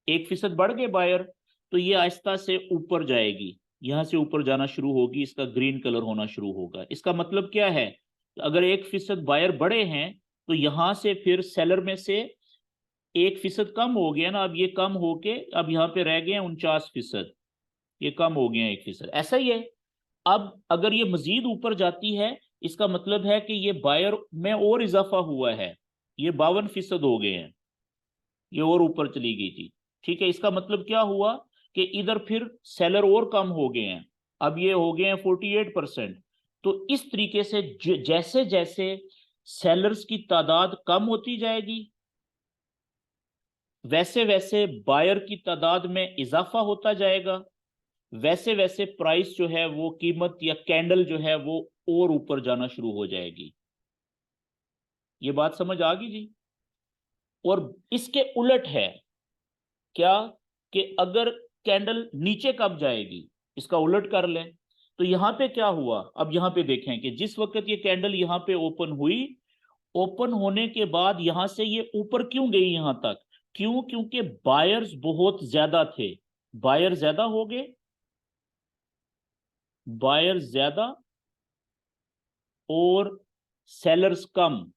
S1: 1% बढ़ गए बायर, तो ये आहिस्ता से ऊपर जाएगी, यहां से ऊपर जाना शुरू होगी, इसका ग्रीन कलर होना शुरू होगा। इसका मतलब क्या है? अगर 1% बायर बढ़े हैं, तो यहां से फिर सेलर में से 1% कम हो गया ना, अब ये कम होके अब यहाँ पे रह गए 49%, ये कम हो गए 1%, ऐसा ही है। अब अगर ये मजीद ऊपर जाती है, इसका मतलब है कि ये बायर में और इजाफा हुआ है, ये 52% हो गए हैं, ये और ऊपर चली गई थी। ठीक है, इसका मतलब क्या हुआ कि इधर फिर सेलर और कम हो गए हैं, अब ये हो गए हैं 48%। तो इस तरीके से जैसे जैसे सेलर्स की तादाद कम होती जाएगी, वैसे वैसे बायर की तादाद में इजाफा होता जाएगा, वैसे वैसे प्राइस जो है वो, कीमत या कैंडल जो है वो और ऊपर जाना शुरू हो जाएगी। ये बात समझ आ गई जी? और इसके उलट है क्या, कि अगर कैंडल नीचे कब जाएगी, इसका उलट कर लें। तो यहां पे क्या हुआ, अब यहां पे देखें कि जिस वक्त ये कैंडल यहां पे ओपन हुई, ओपन होने के बाद यहां से ये ऊपर क्यों गई यहां तक? क्यों? क्योंकि बायर्स बहुत ज्यादा थे, बायर ज्यादा हो गए, बायर ज्यादा और सेलर्स कम,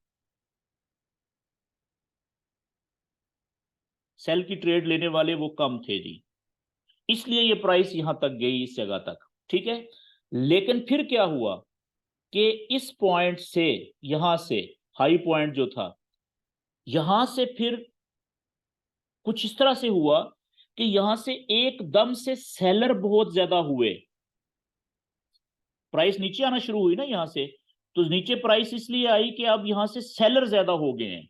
S1: सेल की ट्रेड लेने वाले वो कम थे जी, इसलिए ये प्राइस यहां तक गई, इस जगह तक। ठीक है, लेकिन फिर क्या हुआ कि इस पॉइंट से, यहां से हाई पॉइंट जो था, यहां से फिर कुछ इस तरह से हुआ कि यहां से एकदम से सेलर बहुत ज्यादा हुए, प्राइस नीचे आना शुरू हुई ना यहां से, तो नीचे प्राइस इसलिए आई कि अब यहां से सेलर ज्यादा हो गए हैं,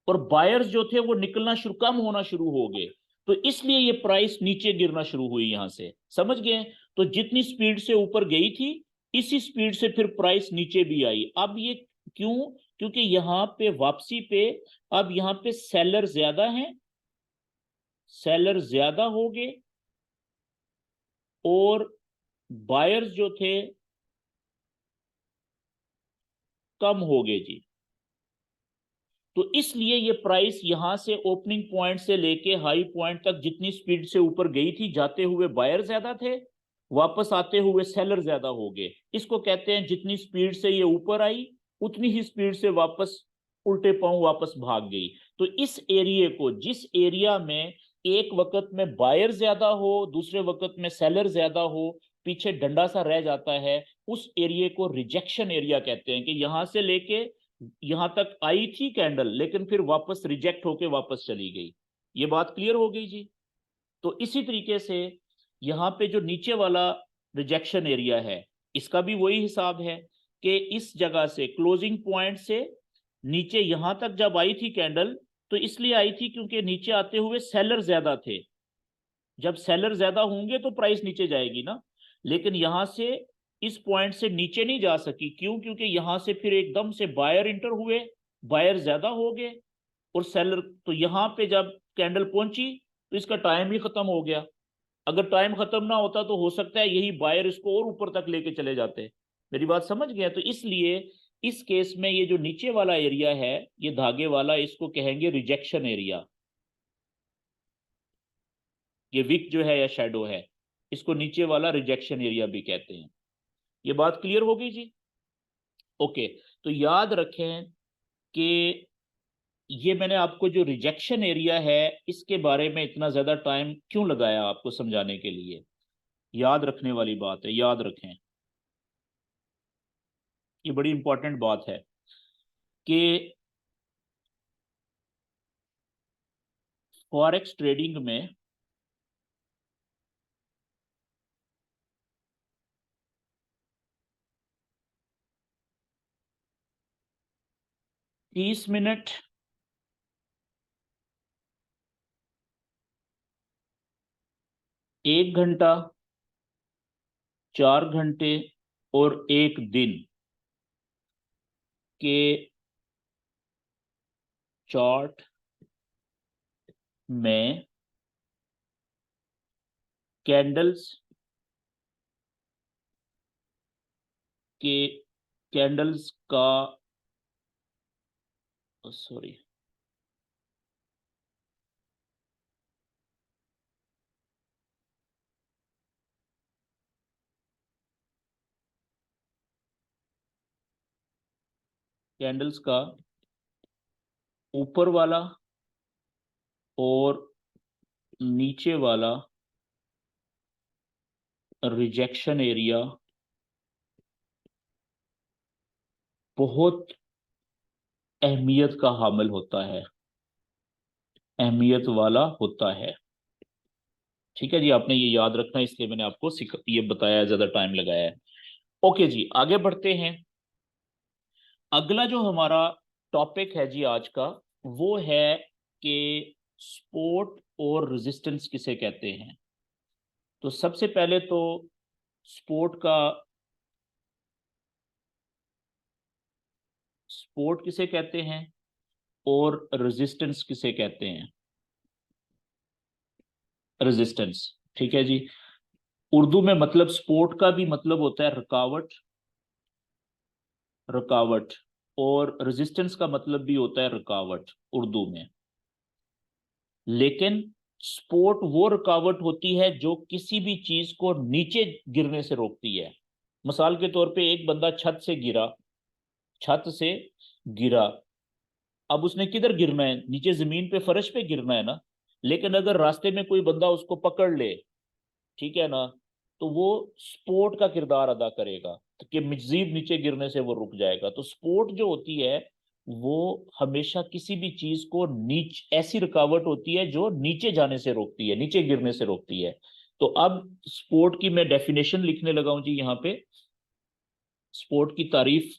S1: और बायर्स जो थे वो निकलना शुरू, कम होना शुरू हो गए, तो इसलिए ये प्राइस नीचे गिरना शुरू हुई यहां से। समझ गए? तो जितनी स्पीड से ऊपर गई थी, इसी स्पीड से फिर प्राइस नीचे भी आई। अब ये क्यों? क्योंकि यहाँ पे वापसी पे अब यहाँ पे सेलर ज्यादा हैं, सेलर ज्यादा हो गए और बायर्स जो थे कम हो गए जी। तो इसलिए ये प्राइस यहां से ओपनिंग पॉइंट से लेके हाई पॉइंट तक जितनी स्पीड से ऊपर गई थी, जाते हुए बायर ज्यादा थे, वापस आते हुए सेलर ज्यादा हो गए। इसको कहते हैं जितनी स्पीड से ये ऊपर आई उतनी ही स्पीड से वापस उल्टे पांव वापस भाग गई। तो इस एरिया को, जिस एरिया में एक वक्त में बायर ज्यादा हो दूसरे वक्त में सेलर ज्यादा हो, पीछे डंडा सा रह जाता है, उस एरिया को रिजेक्शन एरिया कहते हैं। कि यहां से लेके यहां तक आई थी कैंडल, लेकिन फिर वापस रिजेक्ट होके वापस चली गई। ये बात क्लियर हो गई जी। तो इसी तरीके से यहां पे जो नीचे वाला रिजेक्शन एरिया है, इसका भी वही हिसाब है कि इस जगह से क्लोजिंग पॉइंट से नीचे यहां तक जब आई थी कैंडल, तो इसलिए आई थी क्योंकि नीचे आते हुए सेलर ज्यादा थे। जब सेलर ज्यादा होंगे तो प्राइस नीचे जाएगी ना। लेकिन यहां से इस पॉइंट से नीचे नहीं जा सकी, क्यों? क्योंकि यहां से फिर एकदम से बायर इंटर हुए, बायर ज्यादा हो गए और सेलर, तो यहां पे जब कैंडल पहुंची तो इसका टाइम ही खत्म हो गया। अगर टाइम खत्म ना होता तो हो सकता है यही बायर इसको और ऊपर तक लेके चले जाते। मेरी बात समझ गया? तो इसलिए इस केस में ये जो नीचे वाला एरिया है, ये धागे वाला, इसको कहेंगे रिजेक्शन एरिया। ये विक जो है या शेडो है, इसको नीचे वाला रिजेक्शन एरिया भी कहते हैं। ये बात क्लियर हो गई जी? ओके। तो याद रखें कि ये मैंने आपको जो रिजेक्शन एरिया है इसके बारे में इतना ज्यादा टाइम क्यों लगाया आपको समझाने के लिए। याद रखने वाली बात है, याद रखें। ये बड़ी इंपॉर्टेंट बात है कि फॉरेक्स ट्रेडिंग में 30 मिनट, 1 घंटा, 4 घंटे और 1 दिन के चार्ट में कैंडल्स के कैंडल्स का, सॉरी, कैंडल्स का ऊपर वाला और नीचे वाला रिजेक्शन एरिया बहुत अहमियत का हामिल होता है, अहमियत वाला होता है। ठीक है जी, आपने ये याद रखना, इसलिए मैंने आपको ये बताया, ज्यादा टाइम लगाया है। ओके जी, आगे बढ़ते हैं। अगला जो हमारा टॉपिक है जी आज का, वो है कि सपोर्ट और रेजिस्टेंस किसे कहते हैं। तो सबसे पहले तो सपोर्ट का, सपोर्ट किसे कहते हैं और रेजिस्टेंस किसे कहते हैं। रेजिस्टेंस, ठीक है जी। उर्दू में मतलब सपोर्ट का भी मतलब होता है रुकावट, रुकावट, और रेजिस्टेंस का मतलब भी होता है रुकावट उर्दू में। लेकिन सपोर्ट वो रुकावट होती है जो किसी भी चीज को नीचे गिरने से रोकती है। मिसाल के तौर पे एक बंदा छत से गिरा, छत से गिरा, अब उसने किधर गिरना है? नीचे जमीन पे, फर्श पे गिरना है ना। लेकिन अगर रास्ते में कोई बंदा उसको पकड़ ले, ठीक है ना, तो वो सपोर्ट का किरदार अदा करेगा कि मजीद नीचे गिरने से वो रुक जाएगा। तो सपोर्ट जो होती है वो हमेशा किसी भी चीज को ऐसी रुकावट होती है जो नीचे जाने से रोकती है, नीचे गिरने से रोकती है। तो अब सपोर्ट की मैं डेफिनेशन लिखने लगा हूं जी यहाँ पे, सपोर्ट की तारीफ।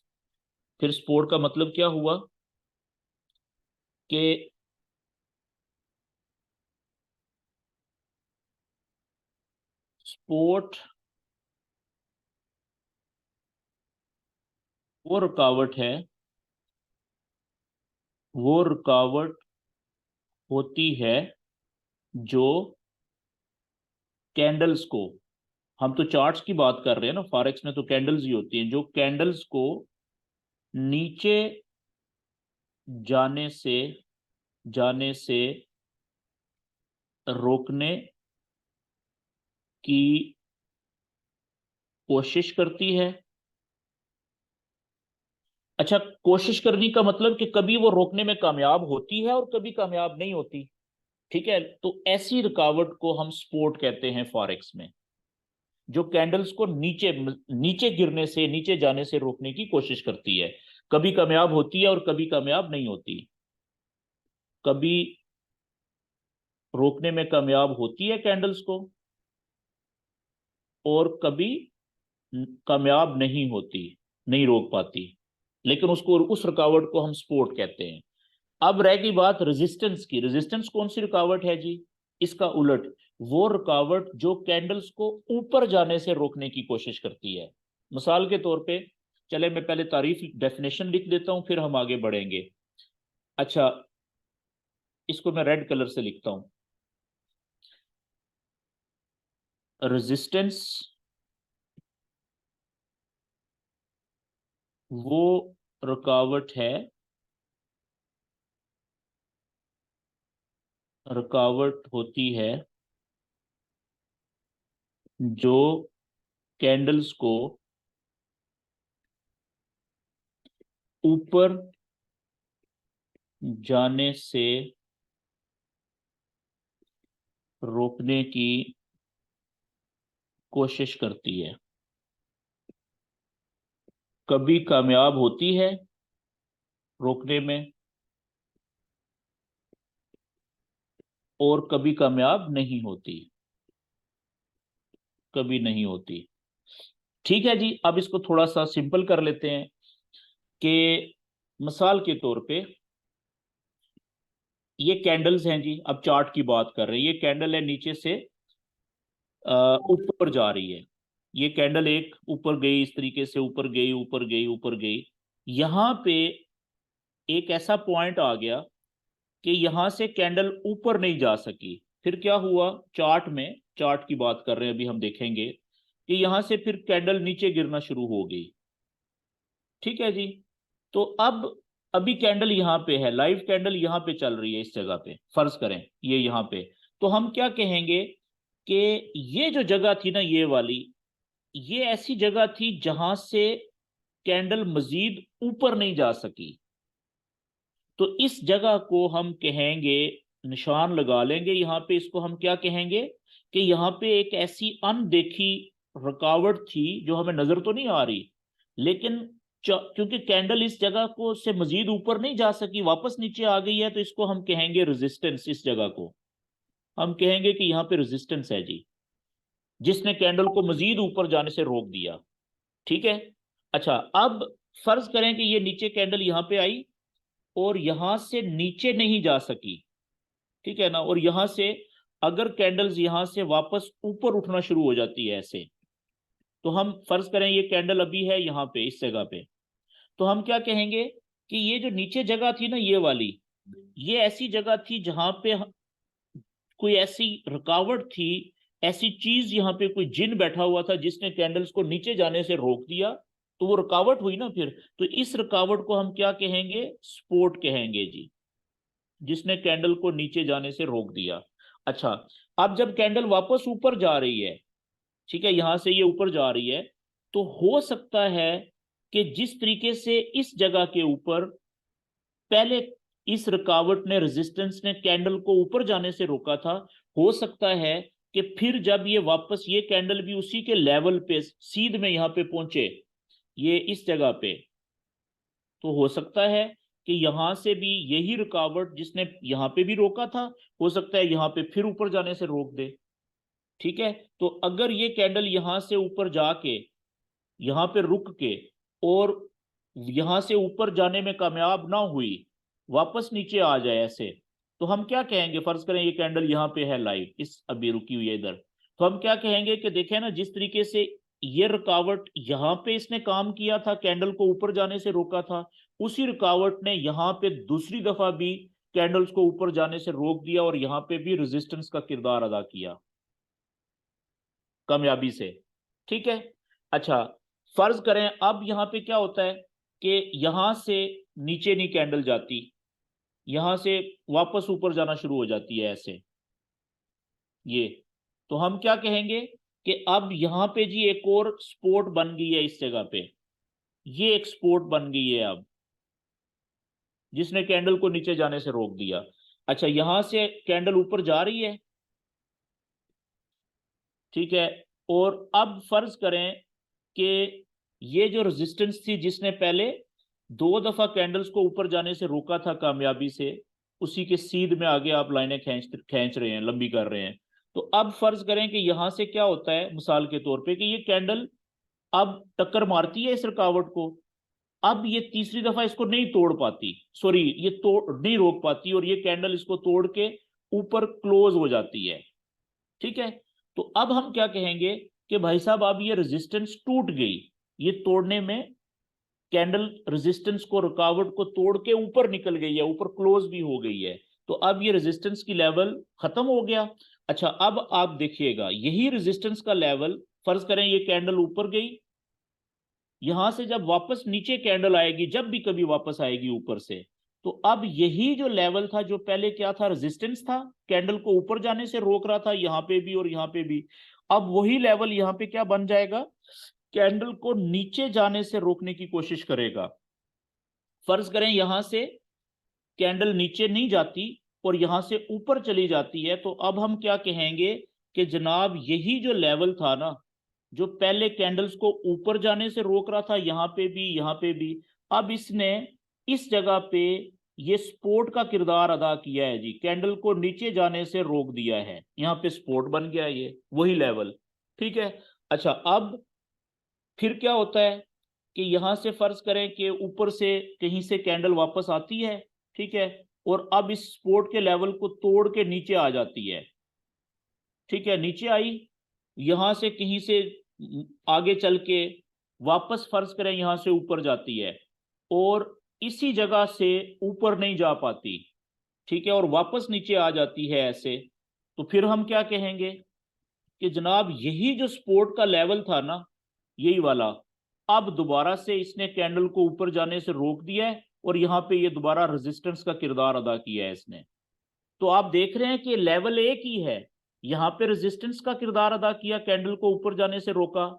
S1: फिर सपोर्ट का मतलब क्या हुआ कि सपोर्ट वो रुकावट है, वो रुकावट होती है जो कैंडल्स को, हम तो चार्ट्स की बात कर रहे हैं ना, फॉरेक्स में तो कैंडल्स ही होती हैं, जो कैंडल्स को नीचे जाने से जाने से रोकने की कोशिश करती है। अच्छा, कोशिश करने का मतलब कि कभी वो रोकने में कामयाब होती है और कभी कामयाब नहीं होती। ठीक है, तो ऐसी रुकावट को हम सपोर्ट कहते हैं फॉरेक्स में, जो कैंडल्स को नीचे नीचे गिरने से, नीचे जाने से रोकने की कोशिश करती है। कभी कामयाब होती है और कभी कामयाब नहीं होती। कभी रोकने में कामयाब होती है कैंडल्स को और कभी कामयाब नहीं होती, नहीं रोक पाती, लेकिन उसको, उस रुकावट को हम सपोर्ट कहते हैं। अब रह गई बात रेजिस्टेंस की। रेजिस्टेंस कौन सी रुकावट है जी? इसका उलट, वो रुकावट जो कैंडल्स को ऊपर जाने से रोकने की कोशिश करती है। मिसाल के तौर पे, चले मैं पहले तारीफ डेफिनेशन लिख देता हूं, फिर हम आगे बढ़ेंगे। अच्छा, इसको मैं रेड कलर से लिखता हूं। रेजिस्टेंस वो रुकावट है, रुकावट होती है जो कैंडल्स को ऊपर जाने से रोकने की कोशिश करती है। कभी कामयाब होती है रोकने में और कभी कामयाब नहीं होती, कभी नहीं होती। ठीक है जी, अब इसको थोड़ा सा सिंपल कर लेते हैं कि मिसाल के तौर पे ये कैंडल्स हैं जी, अब चार्ट की बात कर रहे हैं। ये कैंडल है नीचे से ऊपर जा रही है। ये कैंडल एक ऊपर गई, इस तरीके से ऊपर गई, ऊपर गई, ऊपर गई। यहां पे एक ऐसा पॉइंट आ गया कि यहां से कैंडल ऊपर नहीं जा सकी। फिर क्या हुआ चार्ट में, चार्ट की बात कर रहे हैं अभी, हम देखेंगे कि यहां से फिर कैंडल नीचे गिरना शुरू हो गई। ठीक है जी, तो अब अभी कैंडल यहां पे है, लाइव कैंडल यहां पे चल रही है, इस जगह पे फर्ज करें ये यहां पे। तो हम क्या कहेंगे कि ये जो जगह थी ना, ये वाली, ये ऐसी जगह थी जहां से कैंडल मजीद ऊपर नहीं जा सकी। तो इस जगह को हम कहेंगे, निशान लगा लेंगे यहां पे, इसको हम क्या कहेंगे कि यहां पे एक ऐसी अनदेखी रुकावट थी जो हमें नजर तो नहीं आ रही, लेकिन क्योंकि कैंडल इस जगह को से मजीद ऊपर नहीं जा सकी, वापस नीचे आ गई है, तो इसको हम कहेंगे रेजिस्टेंस। इस जगह को हम कहेंगे कि यहाँ पे रेजिस्टेंस है जी, जिसने कैंडल को मजीद ऊपर जाने से रोक दिया। ठीक है। अच्छा, अब फर्ज करें कि ये नीचे कैंडल यहां पे आई और यहां से नीचे नहीं जा सकी। ठीक है ना, और यहां से अगर कैंडल्स यहां से वापस ऊपर उठना शुरू हो जाती है ऐसे, तो हम फर्ज करें ये कैंडल अभी है यहाँ पे इस जगह पे, तो हम क्या कहेंगे कि ये जो नीचे जगह थी ना, ये वाली, ये ऐसी जगह थी जहां पे कोई ऐसी रुकावट थी, ऐसी चीज यहाँ पे कोई जिन बैठा हुआ था जिसने कैंडल्स को नीचे जाने से रोक दिया। तो वो रुकावट हुई ना फिर, तो इस रुकावट को हम क्या कहेंगे? सपोर्ट कहेंगे जी, जिसने कैंडल को नीचे जाने से रोक दिया। अच्छा, अब जब कैंडल वापस ऊपर जा रही है, ठीक है, यहां से ये ऊपर जा रही है, तो हो सकता है कि जिस तरीके से इस जगह के ऊपर पहले इस रुकावट ने, रेजिस्टेंस ने कैंडल को ऊपर जाने से रोका था, हो सकता है कि फिर जब ये वापस, ये कैंडल भी उसी के लेवल पे सीध में यहां पे पहुंचे, ये इस जगह पे, तो हो सकता है कि यहां से भी यही रुकावट जिसने यहां पे भी रोका था, हो सकता है यहां पे फिर ऊपर जाने से रोक दे। ठीक है, तो अगर ये कैंडल यहां से ऊपर जाके, यहां पे रुक के, और यहां से ऊपर जाने में कामयाब ना हुई, वापस नीचे आ जाए ऐसे, तो हम क्या कहेंगे? फर्ज करें ये कैंडल यहां पे है लाइव, इस अभी रुकी हुई है इधर, तो हम क्या कहेंगे कि देखें ना, जिस तरीके से ये रुकावट यहाँ पे इसने काम किया था, कैंडल को ऊपर जाने से रोका था, उसी रुकावट ने यहाँ पे दूसरी दफा भी कैंडल्स को ऊपर जाने से रोक दिया और यहाँ पे भी रेजिस्टेंस का किरदार अदा किया कामयाबी से। ठीक है, अच्छा फर्ज करें अब यहाँ पे क्या होता है कि यहां से नीचे नहीं कैंडल जाती, यहां से वापस ऊपर जाना शुरू हो जाती है ऐसे, ये तो हम क्या कहेंगे कि अब यहां पे जी एक और स्पोर्ट बन गई है इस जगह पे, ये एक स्पोर्ट बन गई है अब, जिसने कैंडल को नीचे जाने से रोक दिया। अच्छा यहां से कैंडल ऊपर जा रही है, ठीक है, और अब फर्ज करें कि ये जो रेजिस्टेंस थी जिसने पहले दो दफा कैंडल्स को ऊपर जाने से रोका था कामयाबी से, उसी के सीध में आगे आप लाइनें खींच रहे हैं, लंबी कर रहे हैं। तो अब फर्ज करें कि यहां से क्या होता है मिसाल के तौर पे कि ये कैंडल अब टक्कर मारती है इस रुकावट को, अब ये तीसरी दफा इसको नहीं तोड़ पाती, सॉरी ये तोड़ नहीं रोक पाती, और ये कैंडल इसको तोड़ के ऊपर क्लोज हो जाती है। ठीक है, तो अब हम क्या कहेंगे कि भाई साहब अब ये रेजिस्टेंस टूट गई, ये तोड़ने में कैंडल रेजिस्टेंस को, रुकावट को तोड़ के ऊपर निकल गई है, ऊपर क्लोज भी हो गई है, तो अब ये रेजिस्टेंस की लेवल खत्म हो गया। अच्छा अब आप देखिएगा यही रेजिस्टेंस का लेवल, फर्ज करें ये कैंडल ऊपर गई, यहां से जब वापस नीचे कैंडल आएगी, जब भी कभी वापस आएगी ऊपर से, तो अब यही जो लेवल था जो पहले क्या था, रेजिस्टेंस था, कैंडल को ऊपर जाने से रोक रहा था यहां पे भी और यहां पे भी, अब वही लेवल यहां पे क्या बन जाएगा, कैंडल को नीचे जाने से रोकने की कोशिश करेगा। फर्ज करें यहां से कैंडल नीचे नहीं जाती और यहां से ऊपर चली जाती है, तो अब हम क्या कहेंगे कि जनाब यही जो लेवल था ना, जो पहले कैंडल्स को ऊपर जाने से रोक रहा था यहां पे भी यहां पे भी, अब इसने इस जगह पे ये सपोर्ट का किरदार अदा किया है जी, कैंडल को नीचे जाने से रोक दिया है, यहाँ पे सपोर्ट बन गया ये वही लेवल। ठीक है, अच्छा अब फिर क्या होता है कि यहां से फर्ज करें कि ऊपर से कहीं से कैंडल वापस आती है, ठीक है, और अब इस सपोर्ट के लेवल को तोड़ के नीचे आ जाती है। ठीक है, नीचे आई, यहां से कहीं से आगे चल के वापस फर्ज करें यहां से ऊपर जाती है और इसी जगह से ऊपर नहीं जा पाती, ठीक है, और वापस नीचे आ जाती है ऐसे, तो फिर हम क्या कहेंगे कि जनाब यही जो सपोर्ट का लेवल था ना, यही वाला, अब दोबारा से इसने कैंडल को ऊपर जाने से रोक दिया है और यहाँ पे ये दोबारा रेजिस्टेंस का किरदार अदा किया है इसने। तो आप देख रहे हैं कि लेवल एक ही है, यहाँ पे रेजिस्टेंस का किरदार अदा किया, कैंडल को ऊपर जाने से रोका,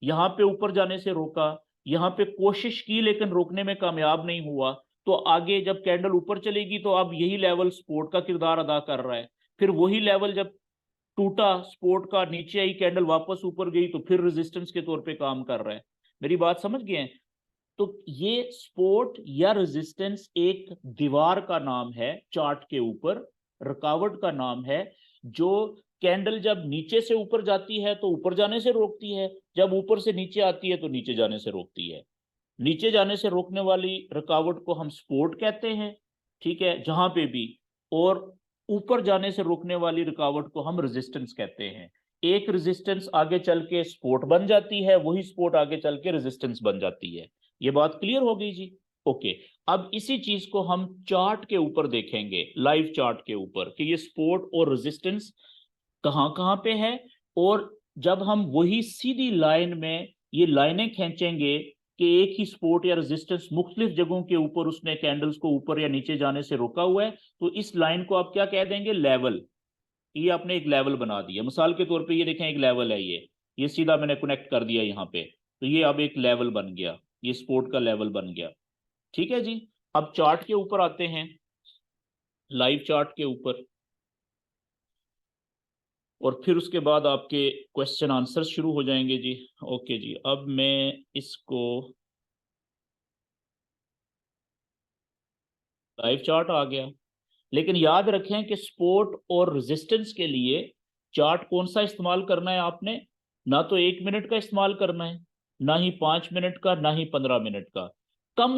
S1: यहाँ पे ऊपर जाने से रोका, यहाँ पे कोशिश की लेकिन रोकने में कामयाब नहीं हुआ, तो आगे जब कैंडल ऊपर चलेगी तो अब यही लेवल सपोर्ट का किरदार अदा कर रहा है, फिर वही लेवल जब टूटा सपोर्ट का, नीचे आई कैंडल वापस ऊपर गई, तो फिर रेजिस्टेंस के तौर पे काम कर रहा है। मेरी बात समझ गए हैं? तो ये सपोर्ट या रेजिस्टेंस एक दीवार का नाम है चार्ट के ऊपर, रुकावट का नाम है, जो कैंडल जब नीचे से ऊपर जाती है तो ऊपर जाने से रोकती है, जब ऊपर से नीचे आती है तो नीचे जाने से रोकती है। नीचे जाने से रोकने वाली रुकावट को हम सपोर्ट कहते हैं, ठीक है, जहां पे भी, और ऊपर जाने से रोकने वाली रुकावट को हम रेजिस्टेंस कहते हैं। एक रेजिस्टेंस आगे चल के सपोर्ट बन जाती है, वही सपोर्ट आगे चल के रेजिस्टेंस बन जाती है। ये बात क्लियर हो गई जी? ओके, अब इसी चीज को हम चार्ट के ऊपर देखेंगे, लाइव चार्ट के ऊपर, कि ये सपोर्ट और रेजिस्टेंस कहां कहां पे है, और जब हम वही सीधी लाइन में ये लाइनें खींचेंगे कि एक ही सपोर्ट या रेजिस्टेंस मुख्तलिफ जगहों के ऊपर उसने कैंडल्स को ऊपर या नीचे जाने से रोका हुआ है, तो इस लाइन को आप क्या कह देंगे, लेवल। ये आपने एक लेवल बना दिया, मिसाल के तौर पे ये देखें एक लेवल है, ये सीधा मैंने कनेक्ट कर दिया यहाँ पे, तो ये अब एक लेवल बन गया, ये सपोर्ट का लेवल बन गया। ठीक है जी, अब चार्ट के ऊपर आते हैं, लाइव चार्ट के ऊपर, और फिर उसके बाद आपके क्वेश्चन आंसर शुरू हो जाएंगे जी। ओके जी, अब मैं इसको, लाइव चार्ट आ गया, लेकिन याद रखें कि सपोर्ट और रेजिस्टेंस के लिए चार्ट कौन सा इस्तेमाल करना है आपने, ना तो 1 मिनट का इस्तेमाल करना है, ना ही 5 मिनट का, ना ही 15 मिनट का, कम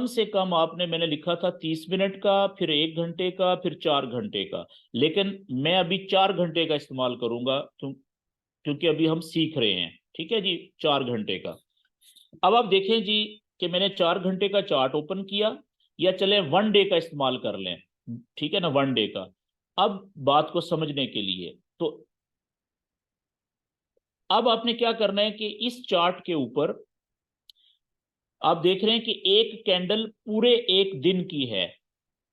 S1: से कम आपने, मैंने लिखा था 30 मिनट का, फिर 1 घंटे का, फिर 4 घंटे का, लेकिन मैं अभी 4 घंटे का इस्तेमाल करूंगा क्योंकि अभी हम सीख रहे हैं। ठीक है जी, 4 घंटे का। अब आप देखें जी कि मैंने 4 घंटे का चार्ट ओपन किया, या चले 1 डे का इस्तेमाल कर लें, ठीक है ना, 1 डे का। अब बात को समझने के लिए तो अब आपने क्या करना है कि इस चार्ट के ऊपर आप देख रहे हैं कि एक कैंडल पूरे एक दिन की है,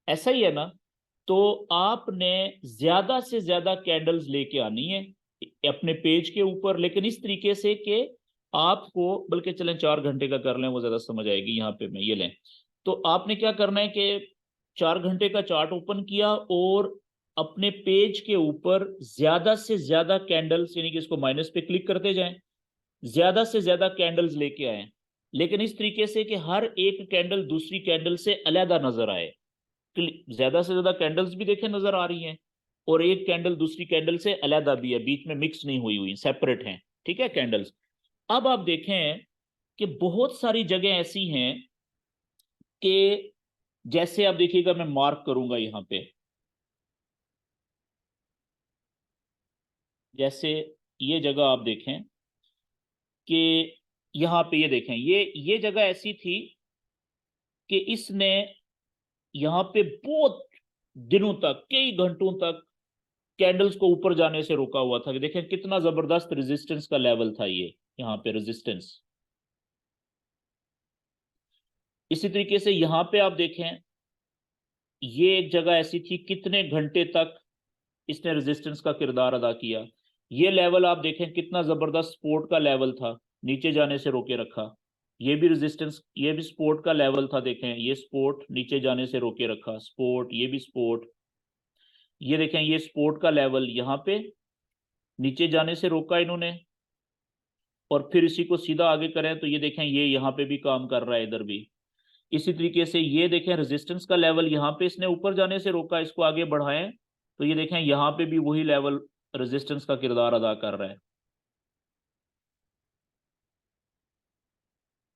S1: ऐसा ही है ना। तो आपने ज्यादा से ज्यादा कैंडल्स लेके आनी है अपने पेज के ऊपर, लेकिन इस तरीके से कि आपको, बल्कि चलें 4 घंटे का कर लें, वो ज्यादा समझ आएगी। यहाँ पे मैं ये लें, तो आपने क्या करना है कि 4 घंटे का चार्ट ओपन किया और अपने पेज के ऊपर ज्यादा से ज्यादा कैंडल्स, यानी कि इसको माइनस पे क्लिक करते जाएं, ज्यादा से ज्यादा कैंडल्स लेके आए, लेकिन इस तरीके से कि हर एक कैंडल दूसरी कैंडल से अलहदा नजर आए। ज्यादा से ज्यादा कैंडल्स भी देखें नजर आ रही हैं, और एक कैंडल दूसरी कैंडल से अलहदा भी है, बीच में मिक्स नहीं हुई हुई, सेपरेट हैं, ठीक है कैंडल्स। अब आप देखें कि बहुत सारी जगह ऐसी हैं कि जैसे आप देखिएगा, मैं मार्क करूंगा यहाँ पे, जैसे ये जगह आप देखें कि यहाँ पे ये देखें, ये जगह ऐसी थी कि इसने यहाँ पे बहुत दिनों तक, कई घंटों तक कैंडल्स को ऊपर जाने से रोका हुआ था। कि देखें कितना जबरदस्त रेजिस्टेंस का लेवल था ये, यहाँ पे रेजिस्टेंस। इसी तरीके से यहाँ पे आप देखें, ये एक जगह ऐसी थी, कितने घंटे तक इसने रेजिस्टेंस का किरदार अदा किया। ये लेवल आप देखें कितना जबरदस्त सपोर्ट का लेवल था, नीचे जाने से रोके रखा। ये भी रेजिस्टेंस, ये भी सपोर्ट का लेवल था, देखें ये सपोर्ट नीचे जाने से रोके रखा, सपोर्ट, ये भी सपोर्ट। ये देखें ये सपोर्ट का लेवल यहाँ पे नीचे जाने से रोका इन्होंने, और फिर इसी को सीधा आगे करें तो ये देखें ये यहाँ पे भी काम कर रहा है, इधर भी। इसी तरीके से ये देखें रेजिस्टेंस का लेवल यहाँ पे इसने ऊपर जाने से रोका, इसको आगे बढ़ाएं तो ये देखें यहाँ पे भी वही लेवल रेजिस्टेंस का किरदार अदा कर रहा है।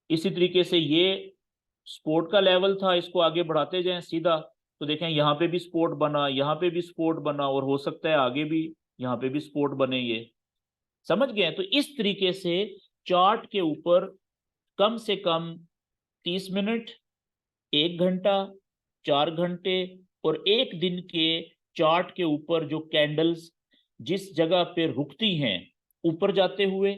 S1: इसी तरीके से ये सपोर्ट का लेवल था, इसको आगे बढ़ाते जाएं सीधा, तो देखें यहाँ पे भी सपोर्ट बना, यहाँ पे भी सपोर्ट बना, और हो सकता है आगे भी यहाँ पे भी सपोर्ट बने। ये समझ गए? तो इस तरीके से चार्ट के ऊपर कम से कम 30 मिनट, 1 घंटा, 4 घंटे और एक दिन के चार्ट के ऊपर जो कैंडल्स जिस जगह पे रुकती हैं ऊपर जाते हुए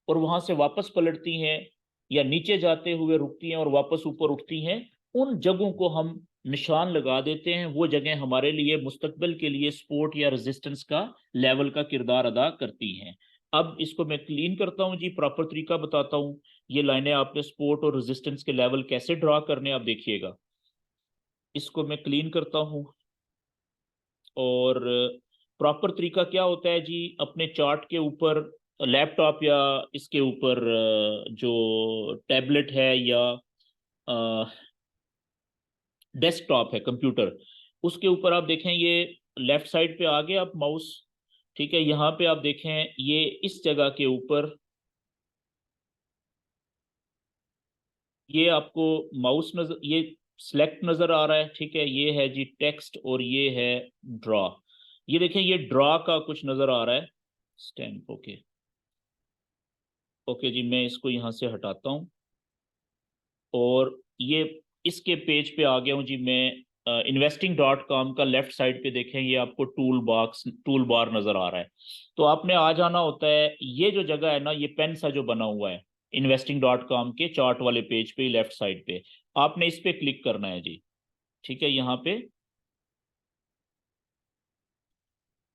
S1: और वहां से वापस पलटती हैं, या नीचे जाते हुए रुकती हैं और वापस ऊपर उठती हैं, उन जगहों को हम निशान लगा देते हैं। वो जगह हमारे लिए मुस्तकबिल के लिए सपोर्ट या रेजिस्टेंस का लेवल का किरदार अदा करती हैं। अब इसको मैं क्लीन करता हूं जी, प्रॉपर तरीका बताता हूं। ये लाइनें आपने सपोर्ट और रेजिस्टेंस के लेवल कैसे ड्रा करने, आप देखिएगा। इसको मैं क्लीन करता हूं, और प्रॉपर तरीका क्या होता है जी, अपने चार्ट के ऊपर लैपटॉप या इसके ऊपर जो टैबलेट है या डेस्कटॉप है कंप्यूटर, उसके ऊपर आप देखें ये लेफ्ट साइड पे आ गया आप माउस, ठीक है। यहाँ पे आप देखें ये इस जगह के ऊपर ये आपको माउस नजर, ये सिलेक्ट नजर आ रहा है, ठीक है। ये है जी टेक्स्ट और ये है ड्रा। ये देखें ये ड्रा का कुछ नजर आ रहा है स्टैम्प। ओके ओके जी, मैं इसको यहाँ से हटाता हूँ, और ये इसके पेज पे आ गया हूँ जी मैं। investing.com का लेफ्ट साइड पे देखें, ये आपको टूल बार नजर आ रहा है। तो आपने आ जाना होता है, ये जो जगह है ना, ये पेन सा जो बना हुआ है investing.com के चार्ट वाले पेज पे लेफ्ट साइड पे, आपने इस पे क्लिक करना है जी, ठीक है। यहाँ पे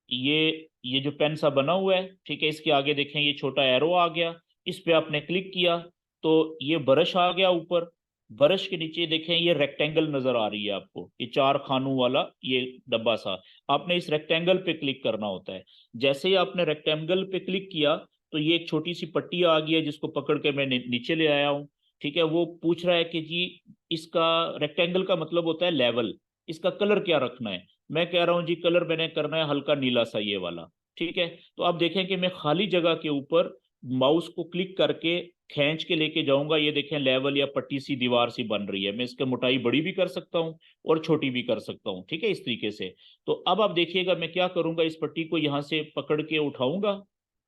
S1: ये जो पेन सा बना हुआ है, ठीक है, इसके आगे देखें ये छोटा एरो आ गया, इस पे आपने क्लिक किया तो ये ब्रश आ गया ऊपर। ब्रश के नीचे देखें ये रेक्टेंगल नजर आ रही है आपको, ये 4 खानों वाला ये डब्बा सा, आपने इस रेक्टेंगल पे क्लिक करना होता है। जैसे ही आपने रेक्टेंगल पे क्लिक किया तो ये एक छोटी सी पट्टी आ गई है, जिसको पकड़ के मैं नीचे ले आया हूँ, ठीक है। वो पूछ रहा है कि जी इसका रेक्टेंगल का मतलब होता है लेवल, इसका कलर क्या रखना है। मैं कह रहा हूं जी कलर मैंने करना है हल्का नीला सा, ये वाला, ठीक है। तो आप देखें कि मैं खाली जगह के ऊपर माउस को क्लिक करके खींच के लेके जाऊंगा, ये देखें लेवल या पट्टी सी दीवार सी बन रही है। मैं इसकी मोटाई बड़ी भी कर सकता हूँ और छोटी भी कर सकता हूँ, ठीक है, इस तरीके से। तो अब आप देखिएगा मैं क्या करूंगा, इस पट्टी को यहाँ से पकड़ के उठाऊंगा,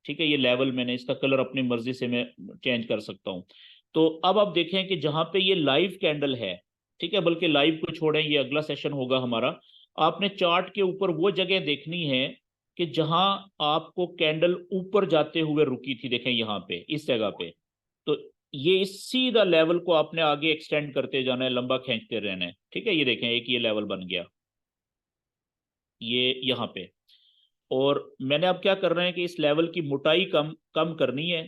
S1: ठीक है, ये लेवल मैंने इसका कलर अपनी मर्जी से मैं चेंज कर सकता हूँ। तो अब आप देखें कि जहां पे ये लाइव कैंडल है, ठीक है, बल्कि लाइव को छोड़ें, ये अगला सेशन होगा हमारा, आपने चार्ट के ऊपर वो जगह देखनी है कि जहां आपको कैंडल ऊपर जाते हुए रुकी थी, देखें यहाँ पे इस जगह पे। तो ये इस सीधा लेवल को आपने आगे एक्सटेंड करते जाना है, लंबा खींचते रहना है, ठीक है। ये देखें एक ये लेवल बन गया ये यहाँ पे। और मैंने अब क्या करना है कि इस लेवल की मोटाई कम कम करनी है,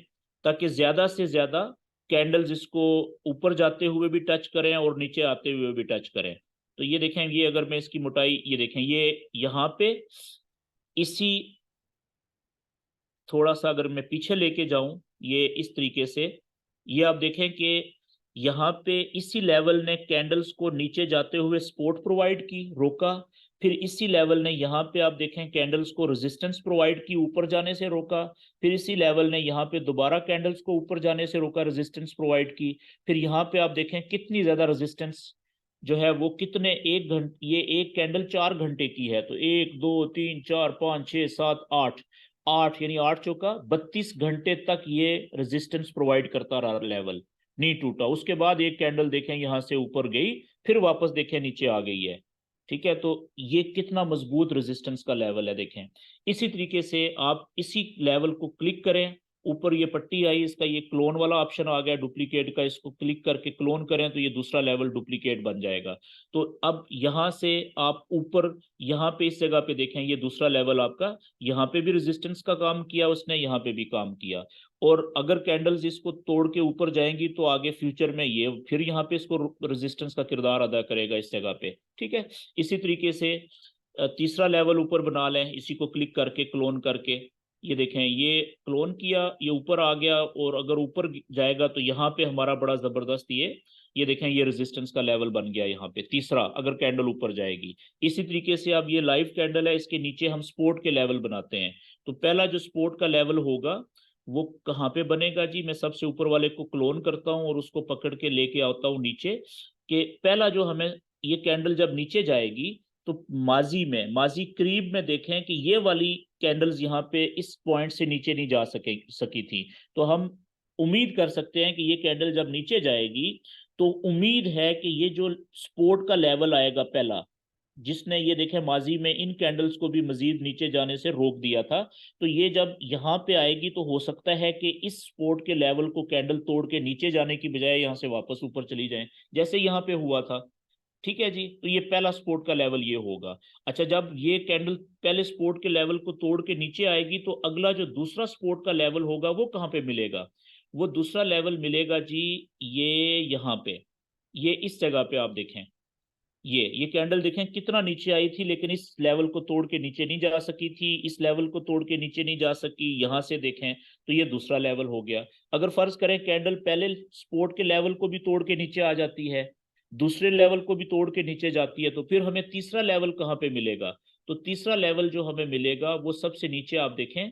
S1: ताकि ज्यादा से ज्यादा कैंडल्स इसको ऊपर जाते हुए भी टच करें और नीचे आते हुए भी टच करें। तो ये देखें, ये अगर मैं इसकी मोटाई, ये देखें ये यहाँ पे इसी, थोड़ा सा अगर मैं पीछे लेके जाऊं ये इस तरीके से, ये आप देखें कि यहाँ पे इसी लेवल ने कैंडल्स को नीचे जाते हुए सपोर्ट प्रोवाइड की, रोका। फिर इसी लेवल ने यहाँ पे आप देखें कैंडल्स को रेजिस्टेंस प्रोवाइड की, ऊपर जाने से रोका। फिर इसी लेवल ने यहाँ पे दोबारा कैंडल्स को ऊपर जाने से रोका, रेजिस्टेंस प्रोवाइड की। फिर यहाँ पे आप देखें कितनी ज्यादा रेजिस्टेंस जो है वो कितने, एक घंटे, ये एक कैंडल 4 घंटे की है, तो 1 2 3 4 5 6 7 8, 8 यानी 8 चौका 32 घंटे तक ये रेजिस्टेंस प्रोवाइड करता रहा, लेवल नहीं टूटा। उसके बाद एक कैंडल देखें यहां से ऊपर गई, फिर वापस देखें नीचे आ गई है, ठीक है। तो ये कितना मजबूत रेजिस्टेंस का लेवल है, देखें। इसी तरीके से आप इसी लेवल को क्लिक करें, ऊपर ये पट्टी आई, इसका ये क्लोन वाला ऑप्शन आ गया डुप्लीकेट का, इसको क्लिक करके क्लोन करें तो ये दूसरा लेवल डुप्लीकेट बन जाएगा। तो अब यहां से आप ऊपर यहाँ पे इस जगह पे देखें, ये दूसरा लेवल आपका, यहाँ पे भी रेजिस्टेंस का काम किया उसने, यहाँ पे भी काम किया। और अगर कैंडल्स इसको तोड़ के ऊपर जाएंगी तो आगे फ्यूचर में ये फिर यहाँ पे इसको रेजिस्टेंस का किरदार अदा करेगा इस जगह पे, ठीक है। इसी तरीके से तीसरा लेवल ऊपर बना लें, इसी को क्लिक करके क्लोन करके, ये देखें ये क्लोन किया, ये ऊपर आ गया। और अगर ऊपर जाएगा तो यहाँ पे हमारा बड़ा जबरदस्त ये देखें ये रेजिस्टेंस का लेवल बन गया यहाँ पे तीसरा, अगर कैंडल ऊपर जाएगी। इसी तरीके से अब ये लाइव कैंडल है, इसके नीचे हम सपोर्ट के लेवल बनाते हैं। तो पहला जो सपोर्ट का लेवल होगा वो कहाँ पे बनेगा जी, मैं सबसे ऊपर वाले को क्लोन करता हूँ और उसको पकड़ के लेके आता हूँ नीचे। कि पहला जो हमें, ये कैंडल जब नीचे जाएगी तो माजी करीब में देखें कि ये वाली कैंडल्स यहाँ पे इस पॉइंट से नीचे नहीं जा सकी थी। तो हम उम्मीद कर सकते हैं कि ये कैंडल जब नीचे जाएगी तो उम्मीद है कि ये जो सपोर्ट का लेवल आएगा पहला, जिसने ये देखें माजी में इन कैंडल्स को भी मजीद नीचे जाने से रोक दिया था, तो ये जब यहाँ पे आएगी तो हो सकता है कि इस सपोर्ट के लेवल को कैंडल तोड़ के नीचे जाने की बजाय यहाँ से वापस ऊपर चली जाए, जैसे यहाँ पे हुआ था, ठीक है जी। तो ये पहला सपोर्ट का लेवल ये होगा। अच्छा, जब ये कैंडल पहले सपोर्ट के लेवल को तोड़ के नीचे आएगी तो अगला जो दूसरा सपोर्ट का लेवल होगा वो कहाँ पे मिलेगा, वो दूसरा लेवल मिलेगा जी ये यहाँ पे, ये इस जगह पे आप देखें, ये कैंडल देखें कितना नीचे आई थी, लेकिन इस लेवल को तोड़ के नीचे नहीं जा सकी थी, इस लेवल को तोड़ के नीचे नहीं जा सकी, यहां से देखें तो ये दूसरा लेवल हो गया। अगर फर्ज करें कैंडल पहले सपोर्ट के लेवल को भी तोड़ के नीचे आ जाती है, दूसरे लेवल को भी तोड़ के नीचे जाती है, तो फिर हमें तीसरा लेवल कहाँ पे मिलेगा। तो तीसरा लेवल जो हमें मिलेगा वो सबसे नीचे आप देखें,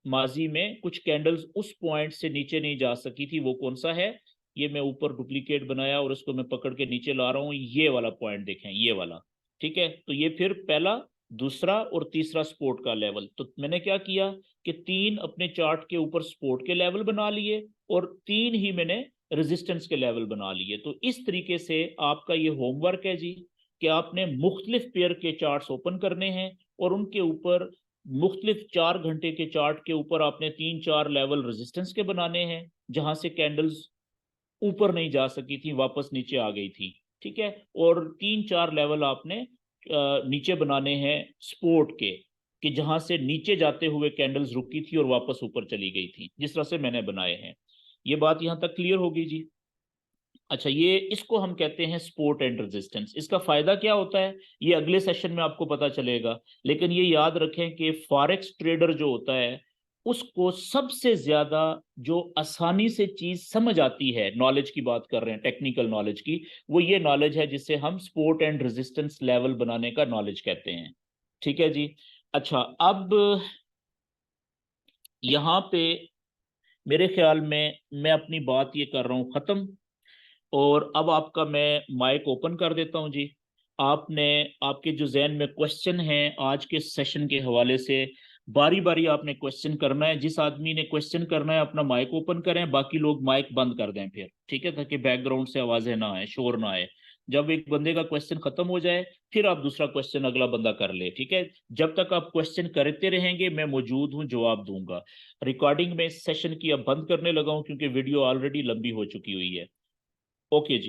S1: माजी में कुछ कैंडल्स उस पॉइंट से नीचे नहीं जा सकी थी, वो कौन सा है, ये मैं ऊपर डुप्लीकेट बनाया और उसको मैं पकड़ के नीचे ला रहा हूं, ये वाला पॉइंट देखें, ये वाला, ठीक है। तो ये फिर पहला, दूसरा और तीसरा सपोर्ट का लेवल। तो मैंने क्या किया कि 3 अपने चार्ट के ऊपर सपोर्ट के लेवल बना लिए और 3 ही मैंने रेजिस्टेंस के लेवल बना लिए। तो इस तरीके से आपका ये होमवर्क है जी, कि आपने मुख्तलिफ पेयर के चार्ट्स ओपन करने हैं और उनके ऊपर मुख्तलिफ 4 घंटे के चार्ट के ऊपर आपने 3 4 लेवल रेजिस्टेंस के बनाने हैं, जहां से कैंडल्स ऊपर नहीं जा सकी थी, वापस नीचे आ गई थी, ठीक है। और 3 4 लेवल आपने नीचे बनाने हैं सपोर्ट के, कि जहां से नीचे जाते हुए कैंडल्स रुकी थी और वापस ऊपर चली गई थी, जिस तरह से मैंने बनाए हैं। ये बात यहां तक क्लियर होगी जी। अच्छा, ये इसको हम कहते हैं सपोर्ट एंड रेजिस्टेंस। इसका फायदा क्या होता है ये अगले सेशन में आपको पता चलेगा, लेकिन ये याद रखें कि फॉरेक्स ट्रेडर जो होता है उसको सबसे ज्यादा जो आसानी से चीज समझ आती है, नॉलेज की बात कर रहे हैं, टेक्निकल नॉलेज की, वो ये नॉलेज है जिसे हम सपोर्ट एंड रेजिस्टेंस लेवल बनाने का नॉलेज कहते हैं, ठीक है जी। अच्छा, अब यहाँ पे मेरे ख्याल में मैं अपनी बात ये कर रहा हूँ खत्म, और अब आपका मैं माइक ओपन कर देता हूं जी। आपने, आपके जो जहन में क्वेश्चन हैं आज के सेशन के हवाले से, बारी बारी आपने क्वेश्चन करना है, जिस आदमी ने क्वेश्चन करना है अपना माइक ओपन करें, बाकी लोग माइक बंद कर दें फिर, ठीक है, ताकि बैकग्राउंड से आवाजें ना आए, शोर ना आए। जब एक बंदे का क्वेश्चन खत्म हो जाए फिर आप दूसरा क्वेश्चन अगला बंदा कर ले, ठीक है। जब तक आप क्वेश्चन करते रहेंगे मैं मौजूद हूं, जवाब दूंगा। रिकॉर्डिंग में इस सेशन की अब बंद करने लगा हूं क्योंकि वीडियो ऑलरेडी लंबी हो चुकी हुई है। ओके जी।